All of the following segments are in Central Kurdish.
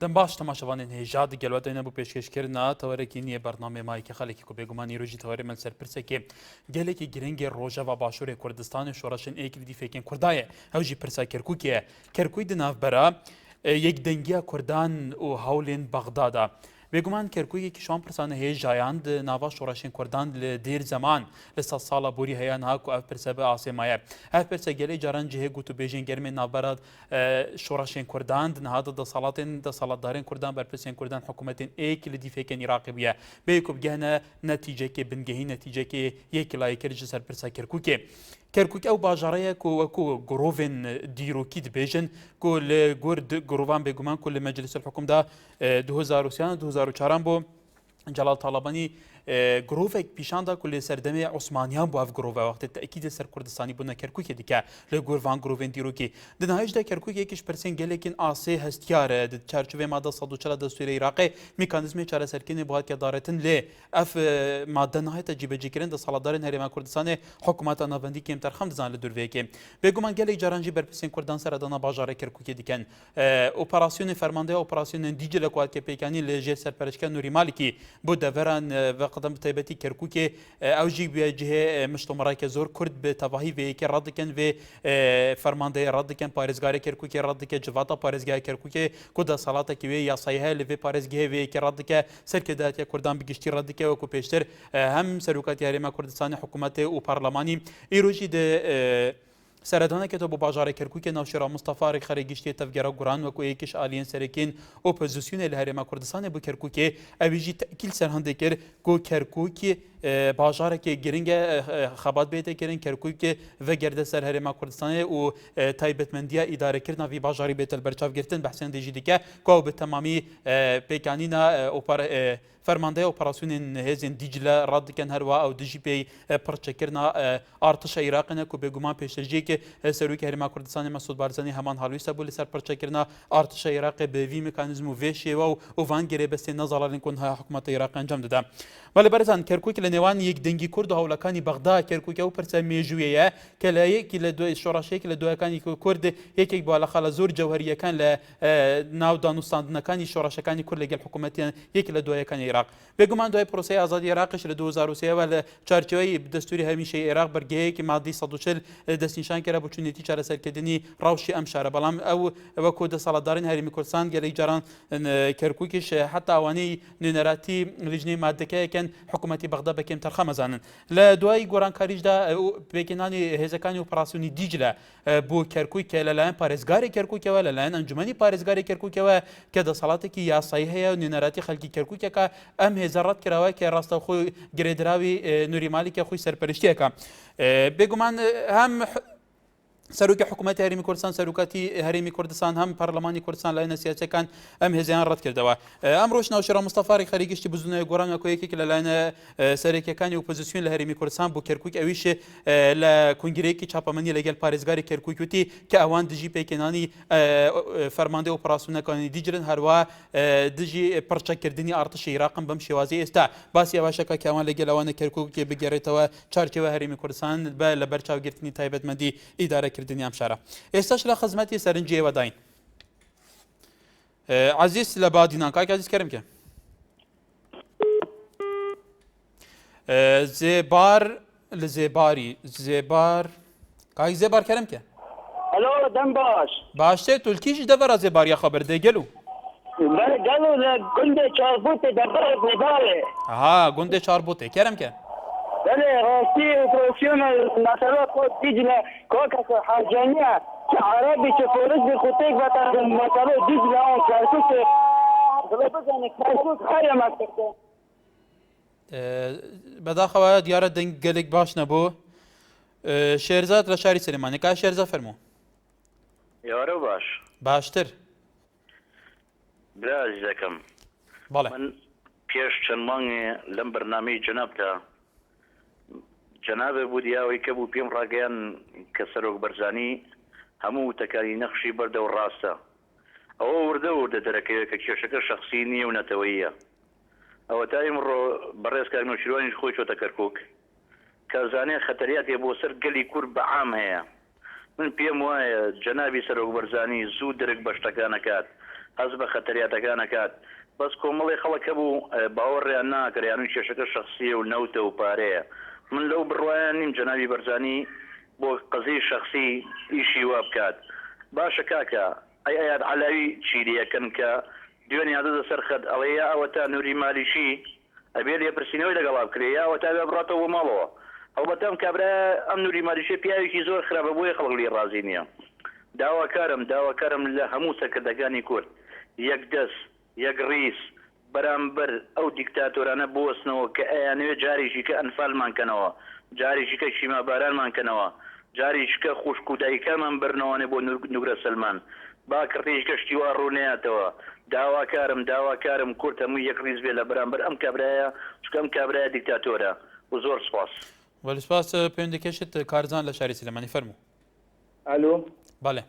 دەم باش تەماشەوانên هێژا digelwedeyne bû pêşkêşkirina tewerekî niye bername mayîkê xelekî ku bêgumanî rojî tewerê me serpirsekê gelekî girîngê Rojava Başûrê Kurdistanê şoreşên êkilî dîfekên Kurda ye ew jî pirsa Kerkûkê ye. Kerkûk di navbera yekdengiya Kurdan û hewlên Bexdada. Bêguman Kerkûkekî şan pirsane hêjayan di nava şoreşên Kurdan li dêr zeman li sed sala borî heya niha ku ev pirse bi asê ye. Ev pirse gelê caran cihê got û bêjên germên navbera şoreşên Kurdan di niha di desalatdarên Kurdan berpirsên Kurdan hikûmetên êkilî dîfekên Iraqê bûye. Bê ku bigihne netîcekê bingehî netîcekê yekî layîkir ji ser pirsa Kerkûkê. Kerkûk ew bajara ye ku wekû girovên dîrokî dibêjin ku li gor girovan bêguman ku li Meclisül Hukûm da 2003-2004 bû Celal Talabanî girovek pîşan da ku lê serdemê Osmaniyan bû ev girov wextê teekîdê ser Kurdistanî bûna Kerkûkê dike li gor van girovên dîrokî. Di nihayê de Kerkûkekî ji pirsên gelekên asê hestiyar e di çerçevê mada 104 Destûrê Iraqê mîkanîzmê çareserkirînê bu hatiye daretin lê ev madde nihayet cîbecîkirin di salatdarên Herêma Kurdistanê hikûmeta navendî kêm terxem dizan li dûrvêkê. Bêguman gelek caran jî berpirsên Kurdan seredana bajarê Kerkûkê dikin. Operasyonê fermandeya operasyonên Dîcle ku hatiye pêkanî li jê serpereşken Nurî Malikî bu deveran qedem bi taybetî Kerkûkê ew jî cihê miştomereke zor Kurd bi tevahî vê yekê rad dikin vê fermandeyê rad dikin parêzgarê Kerkûkê rad dike civata parêzgeha Kerkûkê ku desalatekî wê yasayî heye li vê parêzgehê vê yekê rad dike serkê dahatiya Kurdan bi giştî rad dike wekû pêştir hem Serokatiya Herêma Kurdistanê hikûmetê û parlemanî îro jî di seredaneke to bu bajarê Kerkûkê navşêra Mustafa Rêxerê giştiye tevgera guran wekû yekî ji aliyên serêkên opozisyonê li Herêma Kurdistanê bu Kerkûkê ew jî tekîl serhindê kir ku Kerkûkê bajarekê giring e xebat bête kirin Kerkûkê vegerde ser Herêma Kurdistanê û taybetmendiya îdarekirina vî bajarî bête li berçav girtin behsên de jî dike ku ew bi temamî pêkanîna fermandeya operasyonên hêzên Dîcle rad dikin her wa ew dijî pê pirçekirina artişa Iraqê ne ku bêguman pêşterciyekê Serokê Herêma Kurdistanê Mesûd Barzanî heman halwîsta bû li ser pirçekirina artişa Iraqê bi vî mîkanîzm û vê şêwe û van girêbestên nezalalên ku niha hikûmeta Iraqê encam dide. Belê berezan Kerkûk li nêwan yekdengî Kurd û hewlekanî Bexda Kerkûk ew pirse mêjûyê ye ke li yekî li şoreşeyekî li doyekanî Kurd yekek bi alexala zor cewheriyekan li nav danûstandinekanî şoreşekanî Kurd li gel hikûmetên yekî li doyekanî Iraq. Bêguman doyê proseya azadî Iraqê ji li 2003 ve li çerçeveyê destûrê hemîşeyê Iraq bergeheyekî madî 140 destnîşan kire bû çûnêtî çareserkirdinî rewşê em şere belam ew wekû desalatdarên Herêmî Kurdistan gelek caran Kerkûkê ji heta awanî nûneratî lijnê maddekeyekin hikûmetî Bexda bekêm terxa mezanin. Li duayî gorankarî da pêkînanî hêzekanî operasyonî Dîcle bû Kerkûkê li layên parêzgarê Kerkûkê we li layên encûmenî parêzgarê Kerkûkê we ke desalatekî yasayî heye nûneratî xelkî Kerkûkeka em hêza rad kirawe ke rasta xwe girêdirawî Nurî Malikê xwe serperiştiyeka. Bêguman hem Serokê hikûmetê Herêmî Kurdistan Serokatî Herêmî Kurdistan hem Parlemanî Kurdistan layên siyasekan em hêzeyan rad kirdewe. Em roj navşêra Mustafa Rêxerê giştî bi zûneyê goran wekû yekekî li layên serêkekanî opozîsyon li Herêmî Kurdistan bû Kerkûk ew jî li kongireyekî çapemenî li gel parêzgarê Kerkûk witî ke ewan dijî pêkênanî fermandê operasyonekî Dîcilin her wa dijî pirçekirdinî artişê Iraqin bim şêwazî êsta basiya başeka ke ewan li gel ewan Kerkûkê bigerêtewe çarçeve Herêmî Kurdistan be li berçavgirtinî taybetmendî îdare kirdنی ام شهر استش ل خدمتی سرنجی و داین عزیز لبادینان که عزیز کریم که زبار لزباری زبار که زبار کریم که الو دم باشه ترکیش دور زباری خبر ده گلو گلو گنده چاربوت دبر نباله ها گنده چاربوته کریم که بله راستی اپراسیون مثلا خود دیجله کاکس حاجانیه که عربی چه فورز به خودک و تا مثلا دیجله آن کرکوک بله بزنه کرکوک خیلی مکتبه بداخواه دیاره دنگلک باش نبو شهرزاد رشاری سلیمانی که شهرزاد فرمو یارو باشتر بلا عزیزکم بله من پیش چند مانگی لم برنامه جناب تا جناب بودیاوی که بو پیم راگیان که سروک برزانی همو تکانی نقشی برده و راسته او ورده درکه که کشکر شخصی نیه و نتویه او تایم رو برز که نوشیروانیش خوی چو تکرکوک که زانه خطریات یه بو سر گلی کور بعام هیا من پیم وای جنابی سروک برزانی زود درک بشتکانکات قەز بە خەتەریاتەکانەکات بەس کۆمەڵی خەڵک هەبوو باوەڕیان ناکەیان کێشەکە شخصیە و نەوتە و پارەیە من لەو بڕوایان نیم جەنابی بەرزانی بۆ قەزەی شخصی ئیشی وا بکات باشە کاکە ئەیان عەلاوی چیرەکەن کە دوێنێ یادە سەر خەت ئەڵەیە ئەوە تا نووری مالیشی ئەبێ لێپرسینەوەی لەگەڵا بکرێ یاوە تا بڕاتەوە بۆ ماڵەوە ئەوبەتەم کابرا ئەم نووری مالیشی پیاوێکی زۆر خراپە بۆیە خەڵک لێ ڕازی نییە داواکارم لە هەموو سەرکردەکانی کورد یەک دەست یەک ڕیس بەرامبەر ئەو دیکتاتۆرانە بوەستنەوە کە ئەیانوێ جارێکی کە ئەنفالمانکەنەوە جارێکی کە شیما بارانمانکەنەوە جارێکی کە خوشک و دایکەمان برنەوەنێ بۆ نوگرە سلمان با کڕێژکە شتیوا ڕوونەیەتەوە داواکارم کورد هەموو یەک ڕیز بێ لە بەرامبەر ئەم کابرایە چکە ئەم کابرایە دیکتاتۆرە و زۆر سپاس وەلی سپاس پەیوەندیکەشت کارزان لە شاری سلێمانی فەرموو ئەلۆ بەڵێ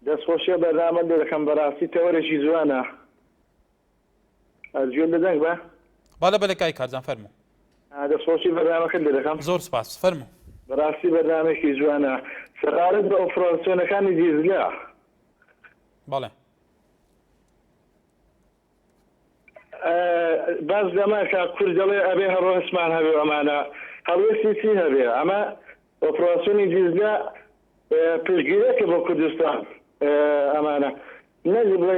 دەستخۆشیە بەردامە دەکەم بەڕاستی تەوەرێکی جوانە ئەرجێن دەدەنگ بە بەڵێ کای کارزان فەرموو دەستخۆشی بەردامەکە دەکەم زۆر سپاس فەرموو بەڕاستی بەردامێکی جوانە سەقارەت بە ئۆپراسیۆنەکانی دیزلا بەڵێ باز دەماکە کورد دەڵێ ئەبێ هەڕۆ هەسمان هەبێ ئەمانە هەڵوێستی چی هەبێ ئەمە ئۆپراسیۆنی دیزلا پشتگیرێکە بۆ کوردستان ئەمانە نەجی بڵێ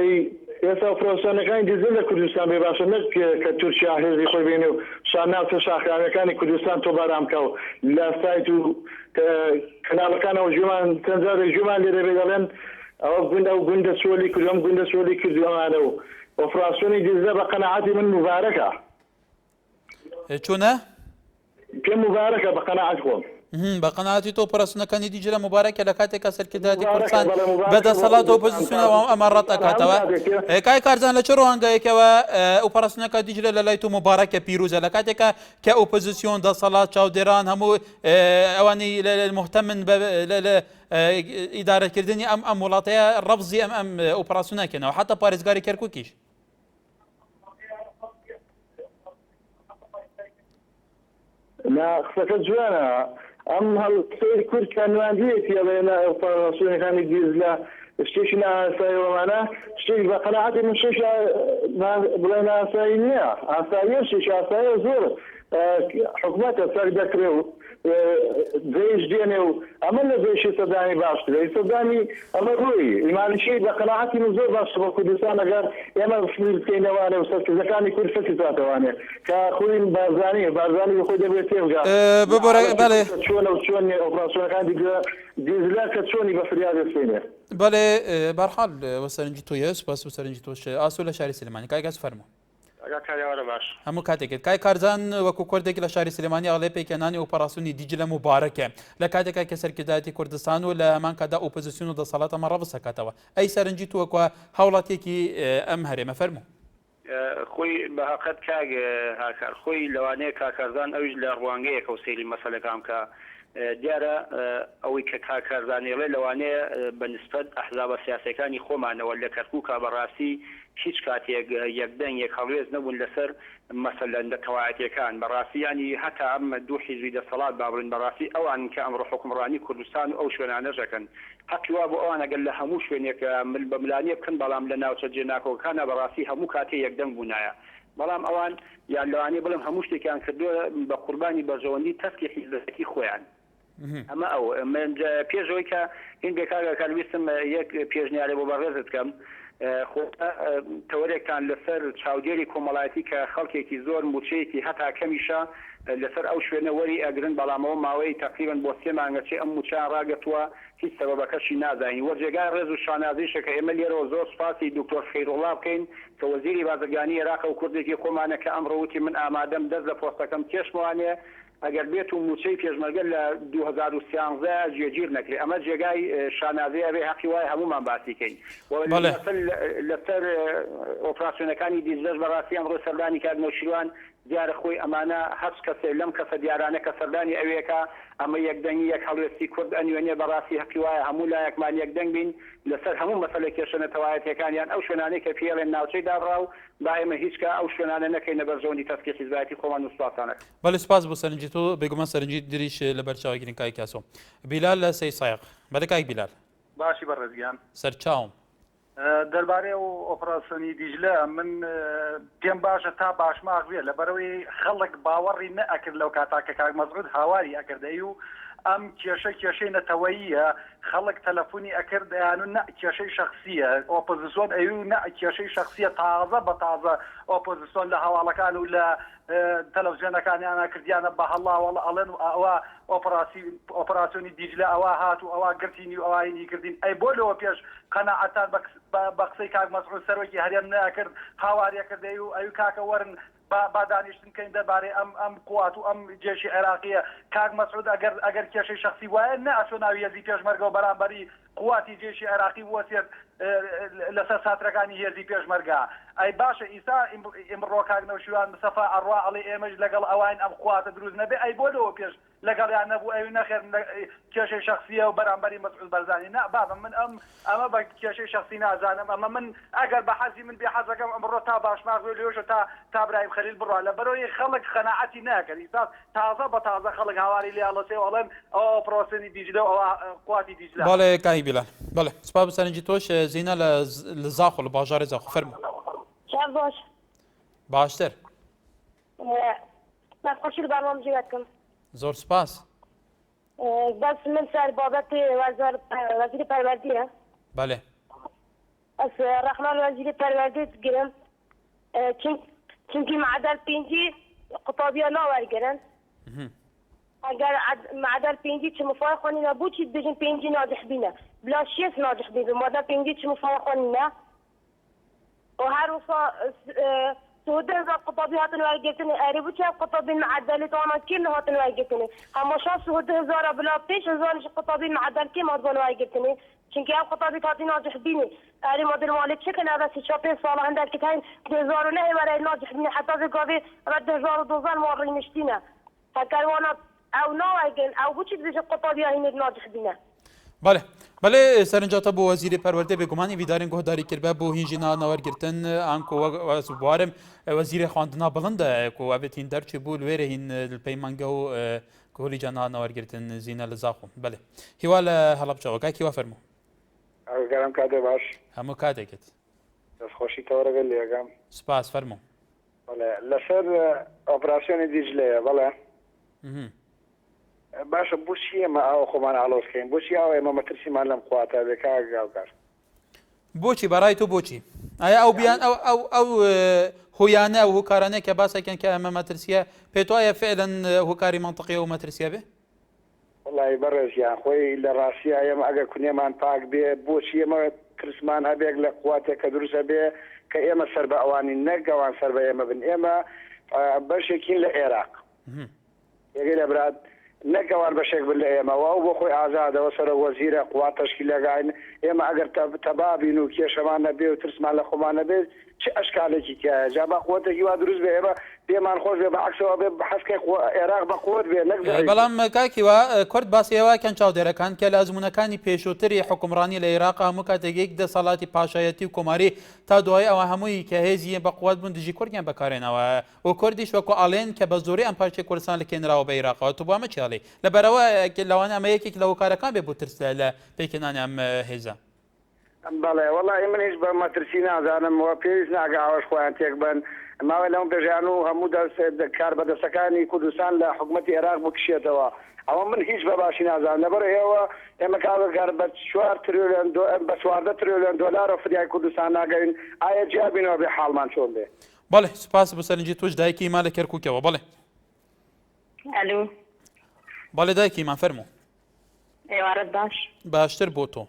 ئێستا ئۆپراسیۆنەکانی دیزل لە کوردستان بێ باشە نەک کە تورکیا هێزی خۆی بێنێ و شاناوچە شاخراوەکانی کوردستان تۆ بارامکە و لە سایت و کەناڵەکانەوە ژومان چەندجارێک ژومان لێ دەبێ دەڵێن ئەوە گوندە سۆلی کرد ئەم گوندە سۆلی کردی ئەمانە و ئۆپراسیۆنی دیزل بە قەنەعەتی من مبارەکە چۆنە پێم مبارەکە بە قەنەعەت خۆم بە قەنەعەتی تۆ ئۆپراسیۆنەکانی دیجرە مبارەکە لە کاتێکە سەرکردایەتی کوردستان بەدەسەڵات ئۆپۆزیسیۆنەوە ئەمە ڕەت ئەکاتەوە کای کارزان لە چ ڕەوانگایەکەوە ئۆپراسیۆنەکە دیجرە لە لای تۆ مبارەکە پیرۆزە لە کاتێکە کە ئۆپۆزیسیۆن دەسەڵات چاودێران هەموو ئەوانی مهتەمن لە ئیدارەکردنی ئەم وڵاتەیە ڕەبزی ئەم ئۆپراسیۆنەکەنەوە حتا پارێزگاری کەرکووکیش قسەکە جوانە ئەم هەڵسەی کورد کانواندیەتی ئەڵێنە ئۆپراسیۆنەکانی دیزلا شتێکی ناساییەوەمانە شتێک بە قەنەعەتی من شێش بڵێن ئاسایی نییە ئاساییە شێش ئاساییە زۆر حکوومەتە سەر دەکرێ و دێش دێنێ و ئەمە لە دێشی سەردانی باشتر سەردانی ئەمە ڕووی ئیمانشی بە قەنەعەتی من زۆر باش بۆ کوردستان ئەگەر ئێمە بکەینەوانێ و سەرکردەکانی کورد فەکرداتەوانێ کە خۆی بارزانی خۆی دەبێت تێبگات چۆنە و چۆن ئۆپراسیۆنەکان دیزلا کە چۆنی بە فریاد دەستێنێ بەڵێ بەرحاڵ وەسەرنجی تۆیە سوپاس و سەرنجی تۆش ئاسۆ لە شاری سلێمانی کایگەس فەرموو هەموو کاتێکێت کای کارزان وەکو کوردێکی لە شاری سلێمانی ئەڵێ پێکەنانی ئۆپراسیۆنی دیجلە مبارەکە لە کاتێکا کە سەرکردایەتی کوردستان و لە هەمان کادا ئۆپۆزیسیۆن و دەسەڵات ئەمە ڕەبس دەکاتەوە ئەی سەرنجی تۆ وەکوە هاوڵاتێکی ئەم هەرێمە فەرموو خۆی بەهاقەت هاکار خۆی لەوانەیە کاکارزان ئەوش لە ڕوانگەیەکە و سەیری مەسەلەکان کە دیارە ئەوەی کە کاکارزانێڵێ لەوانەیە بەنسبەت ئەحزابە سیاسەکانی خۆمانەوە لە کەرکووکە بەڕاستی هیچ کاتێک یەکدەنگ یەک هەڵوێز نەبوون لەسەر مەسەلەن دەکەوایەتەکان بەڕاستی ینی هەتا ئەم دوو حیزبی دەسەڵات بابرن بەڕاستی ئەوان کە ئەمڕۆ حکومڕانی کوردستان و ئەو شوێنانەژەکەن حەقی وا بۆ ئەوان ئەگەر لە هەموو شوێنێکە بە ملانیە بکەن بەڵام لە ناوچە جێناکۆکانە بەڕاستی هەموو کاتێ یەکدەنگ بوونایە بەڵام ئەوان یان لەوانەیە بڵم هەموو شتێکیان کردووە بە قوربانی بەرژەوەندی تەسکی حیزبەکەی خۆیان ئەمە ئەو من پێشەوەی کە هین بێکارە کارویستم یەک پێشنیارێ بۆ بەڕێزت بکەم تەوەرێکتان لەسەر چاودێری کۆمەڵایەتی کە خەڵکێکی زۆر موچەیەکی هەتا کەمیشە لەسەر ئەو شوێنە وەری ئەگرن بەڵامەوە ماوەی تقریبا بۆ 3 مانگەچێ ئەم موچیان ڕاگەتووە هیچ سەبەبەکەشی نازانی وەرجێگای ڕێز و شانازیشە کە ئێمە لێرەوە زۆر سپاسی دکتۆر خەیرۆڵا بکەین کە وەزیری بازرگانی عێراق و کوردێکی خۆمانە کە ئەمڕۆ وتی من ئامادەم دەست لە پۆستەکەم کێشموانێ ئەگەر بێت و موچەی پێشمەرگە لە 2013 جێگیر نەکرێ ئەمە جێگای شانازەیە بێ حەقی وایە هەمومان باسیکەین لەسەر ئۆپراسیۆنەکانی دیزلەش بەڕاستی ئەمڕۆ سەردانی کاتنەوشیروان دیارە خۆی ئەمانە هەچ کەسێ لەم کەسە دیارانە کە سەردانی ئەوەیەکە ئەمە یەکدەنگی یەک هەڵوێستی کورد ئەنوێنێ بەڕاستی حەقی وایە هەموو لایەکمان یەکدەنگ بین لەسەر هەموو مەسەلە کێشەنەتەوایەتەکانیان ئەو شوێنانەی کە پێڵێن ناوچەی دابڕاو با ئێمە هیچکە ئەو شوێنانە نەکەینە بەرژەوەندی تەسکی حیزبایەتی خۆمان و سوپاسانەکە بەڵێ سپاس بۆ سەرنجی تۆ بێگومان سەرنجی دریش لە بەرچاوگیرین کای کاسۆ بیلال لە سەی سایق بەدەکایک بیلال باشی بەڕێزگیان سەرچاوم دەربارەی و ئۆپراسیۆنی دیژلە من پێم باشە تا باشماق بێ لەبەرەوەی خەڵک باوەڕی نەئەکرد لەو کاتاکە کاک مەسعود هاواری ئەکردەی و ئەم کێشەی نەتەوەییە خەڵک تەلەفۆنی ئەکرد یان و کێشەی شخصیە ئۆپۆزیسیۆن ئەوی و کێشەی شخصیە تازە بە تازە ئۆپۆزیسیۆن لە هەواڵەکان و لە تەلەڤیزیۆنەکانیانە کردیانە بە هەڵاوەڵ ئەڵێن ئەوە ئۆپراسیۆنی دیجلە ئەوە هات و ئەوە گرتینی و ئەوانی کردین ئەی بۆ لەوە پێش قەناعەتان بە قسەی کاک مەسعود سەرۆکی هەرێم نەکرد هاواریە کردەی و ئەوی کاکە وەرن با دانیشتنکەین دەربارەی ئەم قوات و ئەم جێشی عێراقیە کاک مەسعود ئەگەر کێشەی شخصی وایە نەئەچۆ ناوی هێزی پێشمەرگە و بەرامبەری قواتی جێشی عێراقی وەسێت لەسەر ساترەکانی هێزی پێشمەرگا ئەی باشە ئیسا ئیمڕۆ کاک نەوشیوان مستەفا ئەڕوا ئەڵێ ئێمەش لەگەڵ ئەوان ئەم قواتە دروست نەبێ ئەی بۆ لەوە پێش لەگەڵیان نەبوو ئەوی نەخێر کێشەی شخصیە و بەرامبەری مەسعود بەرزانی نا بابە من ئەمە بە کێشەی شخصی نازانم ئەمە من ئەگەر بە حەزی من بێ حەزەکەم ئەمڕۆ تا باشماق بێ لێوشە تا برایم خەلیل بڕوا لەبەرەوەی خەڵک خەناعەتی ناکرد ئیسا تازە بە تازە خەڵک هاواری لێ ئەڵەسێ ئەڵێن ئەوە ئۆپراسیۆنی دیجلە و ئەوە قواتی دیجلە بەڵێ کاهی بیلال بەڵێ سپاس بە سەرنجی تۆش زینە لە زاخۆ لە باژارێ زاخۆ فەرموو شب باش باشتر من خوشی برنامه جویتکم زۆر سپاس بس من سر بابت وزیر پروردیه بەڵێ از رحمان وزیر پروردی گرم چونکی معدل پینجی قطابی ها ناور گرن اگر معدل پینجی چه مفای خانی نبود چید بجن پینجی ناجح بینه بلا شیست ناجح بینه مادم پینجی چه مفای خانی نه و هر وفا سهود هزار قطابی هاتن ورگتنی اريبو چه قطابی معدلی تماما کل هاتن ورگتنی اما شاید سهود هزار بلا 5000 قطابی معدل که هاتن ورگتنی چونکه هم قطابی هاتن ناجح بینی اری مادر مالک چکن هذا 5 سال عندك كتاين 2000 نه برای ناجح بینی حتی زگاوی رد 2012 موري نشتینه فكروانا او ناوگن او بوچی دیگه قطابی ها هینید ناجح بینه بەڵێ بەڵێ سەرنجاتە بۆ وەزیری پەروەردە بێگومانی ویدارین گۆهداری کردبە بۆ هینژی ناوەرگرتن ئانکۆ بوارم وەزیری خواندنا بڵندە کۆ ئەبێتین دەرچی بوو لێرە هین پەیمانگە و کۆلی جانا ناوەرگرتن زینە لە زاخۆ بەڵێ هیوا لە هەڵەبجەوە کاکی وا فەرموو ئەگەرم کاتێ باش هەموو کاتێکت دەستخۆشی تەوەرەگەل لێگەم سپاس فەرموو لەسەر ئۆپراسیۆنی دیجلەیە بەڵێ باشە بۆچی ئێمە ئەوە خۆمان ئاڵۆزکەین بۆچی ئەوە ئێمە مەترسیمان لەم خواتە بێکا گاوکار بۆچی بەڕای تۆ بۆچی ئایا ئەو بیان ئەو هۆیانە و هۆکارانەیە کە باسەکەن کە ئەمە مەترسیە پێت وایە فعلەن هۆکاری منطقی و مەترسیە بێ وڵی بەڕێزیان خۆی لە ڕاستیە ئێمە ئەگەر کونێمان پاک بێ بۆچی ئێمە ترسمان هەبێک لە قواتێک کە دروستە بێ کە ئێمە سەر بە ئەوانی نەگەوان سەر بە ئێمە بن ئێمە بەشێکین لە عێراق یەکەی لە برات نەکەوان بەشێک بن لە ئێمەوە و بۆ خۆی ئازادەوە سەر وەزیرە قوات تەشکیلەکان ئێمە ئەگەر تەبابین و کێشەمان نەبێ و ترسمان لە خۆمان نەبێ چه ئەشکالێکی تایە جا بە قووەتێکی وا دروست بێ ئێمە پێمان خۆش بێ بە عەکسەوە بێ حەسکەی عێراق بە قووەت بێ نەک بەڵام کاکیوە کورد باسیەوەکەن چاودێرەکان کە لە ئەزمونەکانی پێشووتری حکومڕانی لە عێراق هەموو کاتێکێک دەسەڵاتی پاشایەتی و کۆماری تا دوای ئەوە هەمووی کە هێزی بە قووەت بوون دژی کوردیان بەکارێنەوە و کوردیش وەکو ئاڵێن کە بە زۆری ئەم پارچەی کوردستان لەکێنراوە بە عێراقەوە تو بۆمە چاڵێ لەبەرەوە لەوانە ئەمە یەکێک لە هۆکارەکان بێ بۆ ترس لە پێکێنانی ئەم هێزە بەڵێ وەڵی من هیچ بە مەترسی نازانمەوە پێویست ناگە ئەوەش خۆیان تێک بن ماوەی لەم پێژیان و هەموو کار بەدەستەکانی کوردستان لە حکوومەتی عێراق بکشێتەوە ئەوە من هیچ بە باشی نازانم لەبەر ئێوە ئێمە کار بە 4 تریلیۆن بە 14 تریلیۆن دۆلار فدیای کوردستان ناگەین ئایا جیابینەوە بێ حاڵمان چۆن بێ بەڵێ سپاس بە سەرنجی تۆش دایکی ما لە کەرکووکەوە بەڵێ الو بەڵێ دایکیمان فەرموو ئێوارەت باش باشتر بۆ تۆ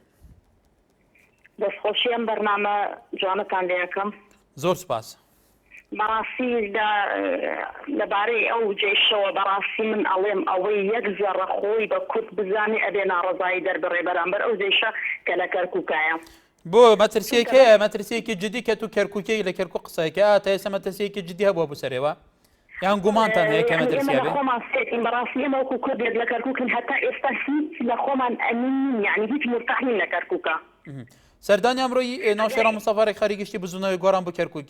دەستخۆشی ئەم بەرنامە جوانتان لێ یەکەم زۆر سپاس بەڕاستی لەبارەی ئەو جێشەوە بەڕاستی من ئەڵێم ئەوەی یەک زێڕە خۆی بە کورد بزانێ ئەبێ ناڕزایی دەربڕێ بەرامبەر ئەو جێشە کە لە کەرکووکایە بۆ مەترسیەکەیە مەترسیەکی جدی کە تو کەرکووکەی لە کەرکوو قسەکە تا ئێستا مەترسیەکی جدی هەبووە بسەرەوە یان گومانتان هەیە کە مەترسیە بێ خۆمان سێتین بەڕاستی ئێمە وەکو کوردێک لە کەرکووکن هەتا ئێستا هیچ لە خۆمان ئەمین یعنی هیچ مرتاحین لە کەرکووکە سەردانی ئەمڕۆی ناوشێرا مستەفا خەریگەشتی بزوونەوەی گۆڕان بۆ کەرکووک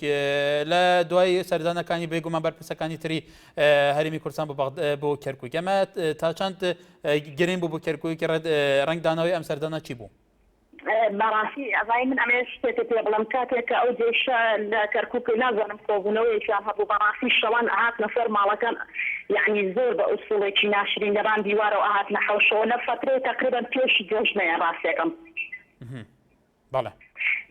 لە دوای سەردانەکانی بێگومان بەرپرسەکانی تری هەرێمی کوردستان بۆ کەرکووک ئەمە تا چەند گرنگ بوو بۆ کەرکووک ڕنگدانەوەی ئەم سەردانە چی بوو؟ بەڕاستی ئەڤای من ئەمێ شتێکە پێ بڵم کاتێککە ئەو جێشە لە کەرکووکی نازانم کۆبوونەوەیشان هەبوو بەڕاستی شەوان ئاهاتنە سەر ماڵەکان یعنی زۆر بە ئوسوڵێکی ناشرین لەبان دیوارەوە ئاهاتنە حەوشەوە لە فترەی تقریبا پێشی جۆشنەیە ڕاستێکم بەڵێ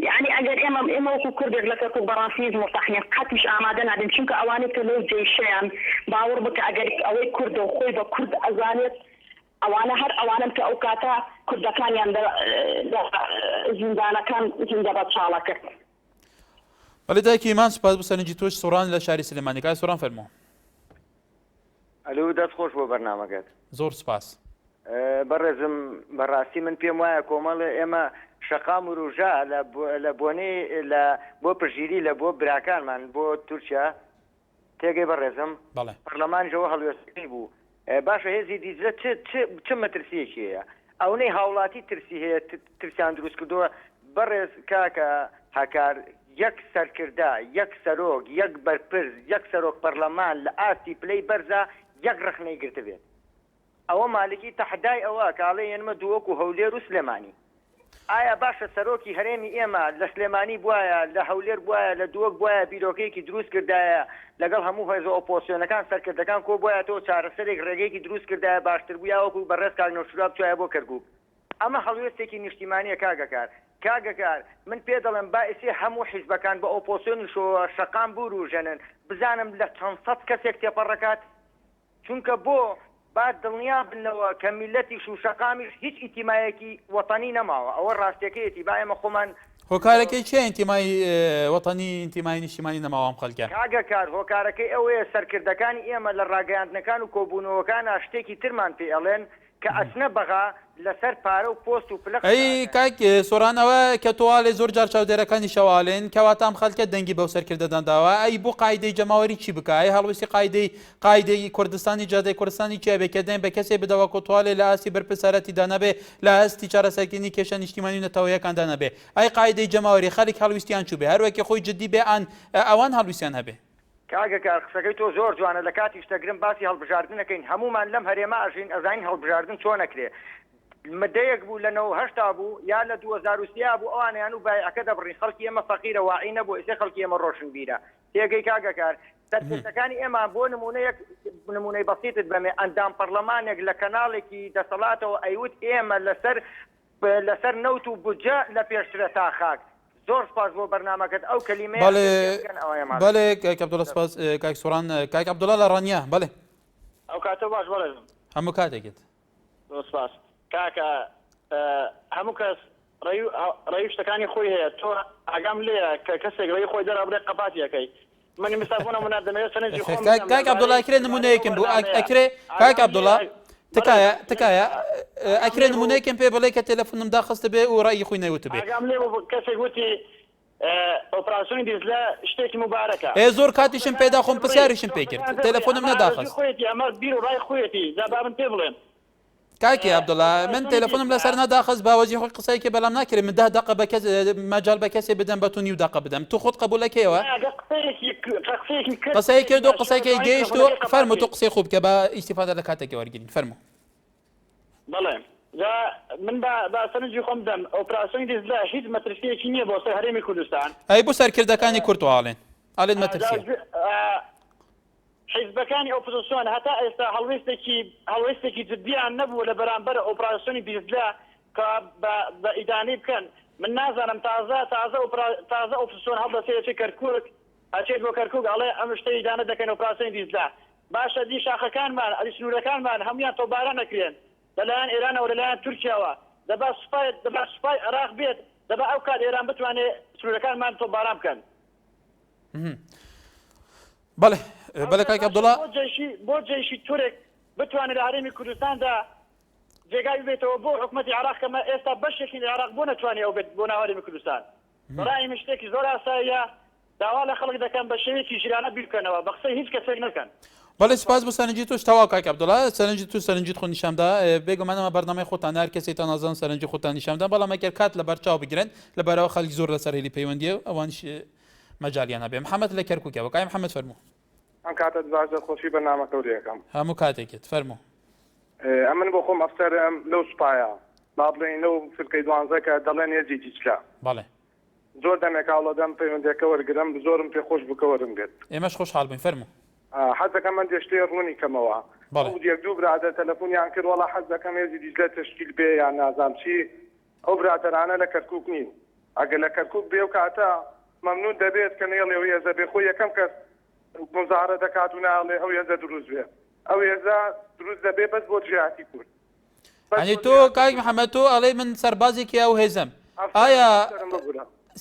يعني ئەگەر ئێمە وەکو کوردێک لە کەرکووک بەڕاستی مرتەحنێ قەتیش ئامادە نادەین چونکە ئەوانەی کە لەو جێشەیان باوەڕ بکە ئەگەر ئەوەی کوردە و خۆی بە کورد ئەزانێت ئەوانە هەر ئەوانم کە ئەو کاتە کوردەکانیان زیندانەکان زیندە بە چاڵەکە. بەڵێ دایکی ئیمان سوپاس بۆ سەرنجی تۆش سۆڕان لە شاری سلێمانی کای سۆڕان فەرموو. ئەلو دەست خۆش بۆ بەرنامەکەت. زۆر سوپاس. بەڕێزم بەڕاستی من پێم وایە کۆمەڵ ئێمە شەقام و ڕوژا لە بۆنەی بۆ پژگیری لە بۆ براکانمان بۆ تورکیا تێگەی بەڕێزم پەرلەمانیەوە هەڵوێستنی بوو. باشە هێزی دیجلە چ مەترسیەکی هەیە ئەوەی هاوڵاتی ترسی هەیە ترسیان دروست کردووە بەڕێز کاکە هاکار یەک سەرکردا یەک سەرۆک یەک بەرپرس یەک سەرۆک پەرلەمان لە ئاستی پلەی بەرزە یەک ڕخنەی گرتە بێت ئەوە مالکی تەحدای ئەوە کاڵێ ئێمە دووەکو هەولێر و سلێمانی ئایا باشە سەرۆکی هەرێمی ئێمە لە سلێمانی بواە لە هەولێر بواە لە دووەک بواە بیرۆکەیەکی دروست کردایە لەگەڵ هەموو هێزە ئۆپۆسیۆنەکان سەرکردەکان کۆ بواە تۆ چارەسەرێک ڕێگەیەکی دروست کردایە باشتر بوویا وەکو بەڕێز کاکنەوشوراب چوایە بۆ کەرکووک ئەمە هەڵوێستێکی نیشتیمانیە کاگەکار من پێ دەڵێم باعثی هەموو حیزبەکان بە ئۆپۆسیۆن شەقام بوروژەنن بزانم لە چەند سەد کەسێک تێپەڕەکات چونکە بۆ بعد دڵنیا بنەوە کە میلەتیش و شەقامیش هیچ ئیتیمایەکی وەتانی نەماوە ئەوە ڕاستیەکەیەتی با ئێمە خۆمان هۆکارەکەی چێ ئینتیمای وەتانی ئینتیمای نیشتیمانی نەماوام خەڵکە کاگەکار هۆکارەکەی ئەوەیە سەرکردەکانی ئێمە لە ڕاگەیاندنەکان و کۆبوونەوەکانە شتێکی ترمان پێ ئەڵێن کە ئەچنە بەغا لەسەر پارە و پۆست و پلە ئەی کاک سۆرانەوە کە تۆواڵێ زۆر جار چاودێرەکانی شەوالێن کەواتام خەڵکە دەنگی بەو سەرکردەدانداوە ئەی بۆ قایدەی جەماوەری چی بکە ئەی هەڵویستی قایدەی کوردستانی جادەی کوردستانی چێ بێ کە دەین بە کەسێ بدەوە کە تۆواڵێ لە ئاستی بەرپرسارەتیدا نەبێ لە هەستی چارەسەرکردنی کێشە نیشتیمانی و نەتەوەیەکاندا نەبێ ئەی قایدەی جەماوەری خەڵک هەڵویستیان چوو بێ هەروەکی خۆی جددی بێ ئەوان هەڵویستیان هەبێ کاگەکار قسەکەی تۆ زۆر جوانە لە کاتی شتەگرم باسی هەڵبژاردنەکەین هەمومان لەم هەرێمە ئەژین ئەزانین هەڵبژاردن چۆن نەکرێ مدەیەک بوو لەنەوە هەشتا بوو یا لە 2023 بوو ئەوانیان و بایعەکە دەبڕین خەڵکی ئێمە فەقیرە واعی نەبوو ئێستا خەڵکی ئێمە ڕۆشن بیرە تێگەی کاگەکار سەرکردەکانی ئێمە بۆ نمونەی بەسیتت بەمێ ئەندام پەرلەمانێک لە کەناڵێکی دەسەڵاتەوە ئەیوت ئێمە لەسەر نەوت و بودجە لە پێشترە تا خاک زۆر سپاس بۆ بەرنامەکەت ئەو کەلیمەیە بەڵێ کاک عەبدوڵڵا سپاس کاک سۆران کاک عەبدوڵڵا لە ڕانیا بەڵێ ئەو کاتە باش بەڵێزم هەموو کاتێکت سپاس کاکە هەموو کەس ڕێی شتەکانی خۆی هەیە تۆ ئاگام لێیە کە کەسێک ڕێی خۆی دەرابڕێ قەپاتیەکەی من مستافۆنە منە دەمەوێت سەرنجی خۆم کاک عەبدوڵڵا ئەکرێ نمونەیەکم بوو ئەکرێ کاک عەبدوڵڵا تکایە ئەکرێ نمونەیەکم پێ بڵێ کە تەلەفۆنم داخستە بێ و ڕای خۆی نەوت بێ ئاگام لێ کەسێک وتی ئۆپراسیۆنی دیزلە شتێکی مبارەکە زۆر کاتیشم پێدا خۆم پرسیاریشم پێ کرد تەلەفۆنم نەداخست خۆیەتی ئەمە بیر و ڕای خۆیەتی زابا من پێ بڵێن کاکی عەبدوڵڵا من تەلەفۆنم لەسەر نەداخست باوەجی خۆی قسەیەکی بەڵام ناکرێت من 10 دقە بە کەس مەجال بە کەسێ بدەم بە تو 9 دقە بدەم تو خۆت قبولەکەیەوە قسەی کرد و قسەیەکی گەیشت و فەرموو تو قسەی خوب کە بە ئیستیفادە لە کاتێکی وەرگین فەرموو بەڵێ من بە سەرنجی خۆم دەم ئۆپراسیۆنی دیزلە هیچ مەترسیەکی نییە بۆ سەر هەرێمی کوردستان ئەی بۆ سەرکردەکانی کورتواڵێن ئاڵێن مەترسیە حیزبەکانی ئۆپۆزیسیۆن هەتا ئێستا هەڵوێستێکی جدیان نەبوو لە بەرامبەر ئۆپراسیۆنی دیزلە کە بە ئیدانی بکەن من نازانم تازە ئۆپۆزیسیۆن هەڵدەسێتی کەرکووک ئەچێت بۆ کەرکووک ئەڵێ ئەم شتەی ئیدانە دەکەن ئۆپراسیۆنی دیزلە باشە دی شاخەکانمان ئەلی سنوورەکانمان هەمویان تۆبارە نەکرێن لەلایەن ئێرانەوە لەلایەن تورکیاوە دەبا سوپای عێراق بێت دەبا ئەو کات ئێران بتوانێت سنوورەکانمان تۆباران بکەن بەڵێ بەڵێ کاک عەبدوڵڵا بۆ جێشی تورک بتوانێت لە هەرێمی کوردستاندا جێگای بێتەوە بۆ حکوومەتی عێراق کەمە ئێستا بەشێکی لە عێراق بۆ نەتوانێت ئەو بێت بۆ ناو هەرێمی کوردستان ڕای من شتێکی زۆر ئاساییە داوا لە خەڵک دەکەن بە شێوەیەکی ژیرانە بیر بکەنەوە بە قسەی هیچ کەسێک نەکەن بەڵێ سپاس بۆ سەرنجی تۆش تەواو کاک عەبدوڵڵا سەرنجی تو سەرنجیت خۆ نیشاندا بێگومانەوە بەرنامەی خۆتان هەر کەسێکتان نازان سەرنجی خۆتان نیشاندا بەڵام ئەگەر کات لە بەرچاو بگرن لەبەرەوە خەڵکی زۆر لەسەر هێلی پەیوەندیە ئەوانش مەجالیان هەبێ محەممەد لە کەرکووکەوە کای محەممەد فەرموو ئەم کاتت باشە خۆشی بەرنامەکە وریەکەم هەموو کاتێکت فەرموو ئەمن بۆ خۆم ئەفسەرم لەو سوپایە با بڵێن لەو فرقەی دوانزە کە دەڵێن هێزی دیجلە بەڵێ زۆر دەمێکاوڵەدەم پەیوەندەکە وەرگرم زۆرم پێ خۆش بکەوەرم گرت ئێمەش خۆشحاڵ بووین فەرموو حەز دەکەم من دێشتەیە ڕوونی کەمەوە یەک دوو برادە تەلەفۆنیان کرد وەڵا حەز دەکەم هێزی دیجلە تشکیل بێ یان نازام چی ئەو برادەرانە لە کەرکووک نین ئەگەر لە کەرکووک بێ و کاتە مەمنون دەبێت کە نێڵێ ئەو هێزە بێ خۆی یەکەم کەس مزارە دەکات و ناڵێ ئەو هێزە دروست بێ ئەو هێزە دروست دەبێ بەس بۆ جیاتی کورد ئەنی تۆ کاک محەممەد تۆ ئەڵێ من سەربازێکی ئەو هێزم ئایا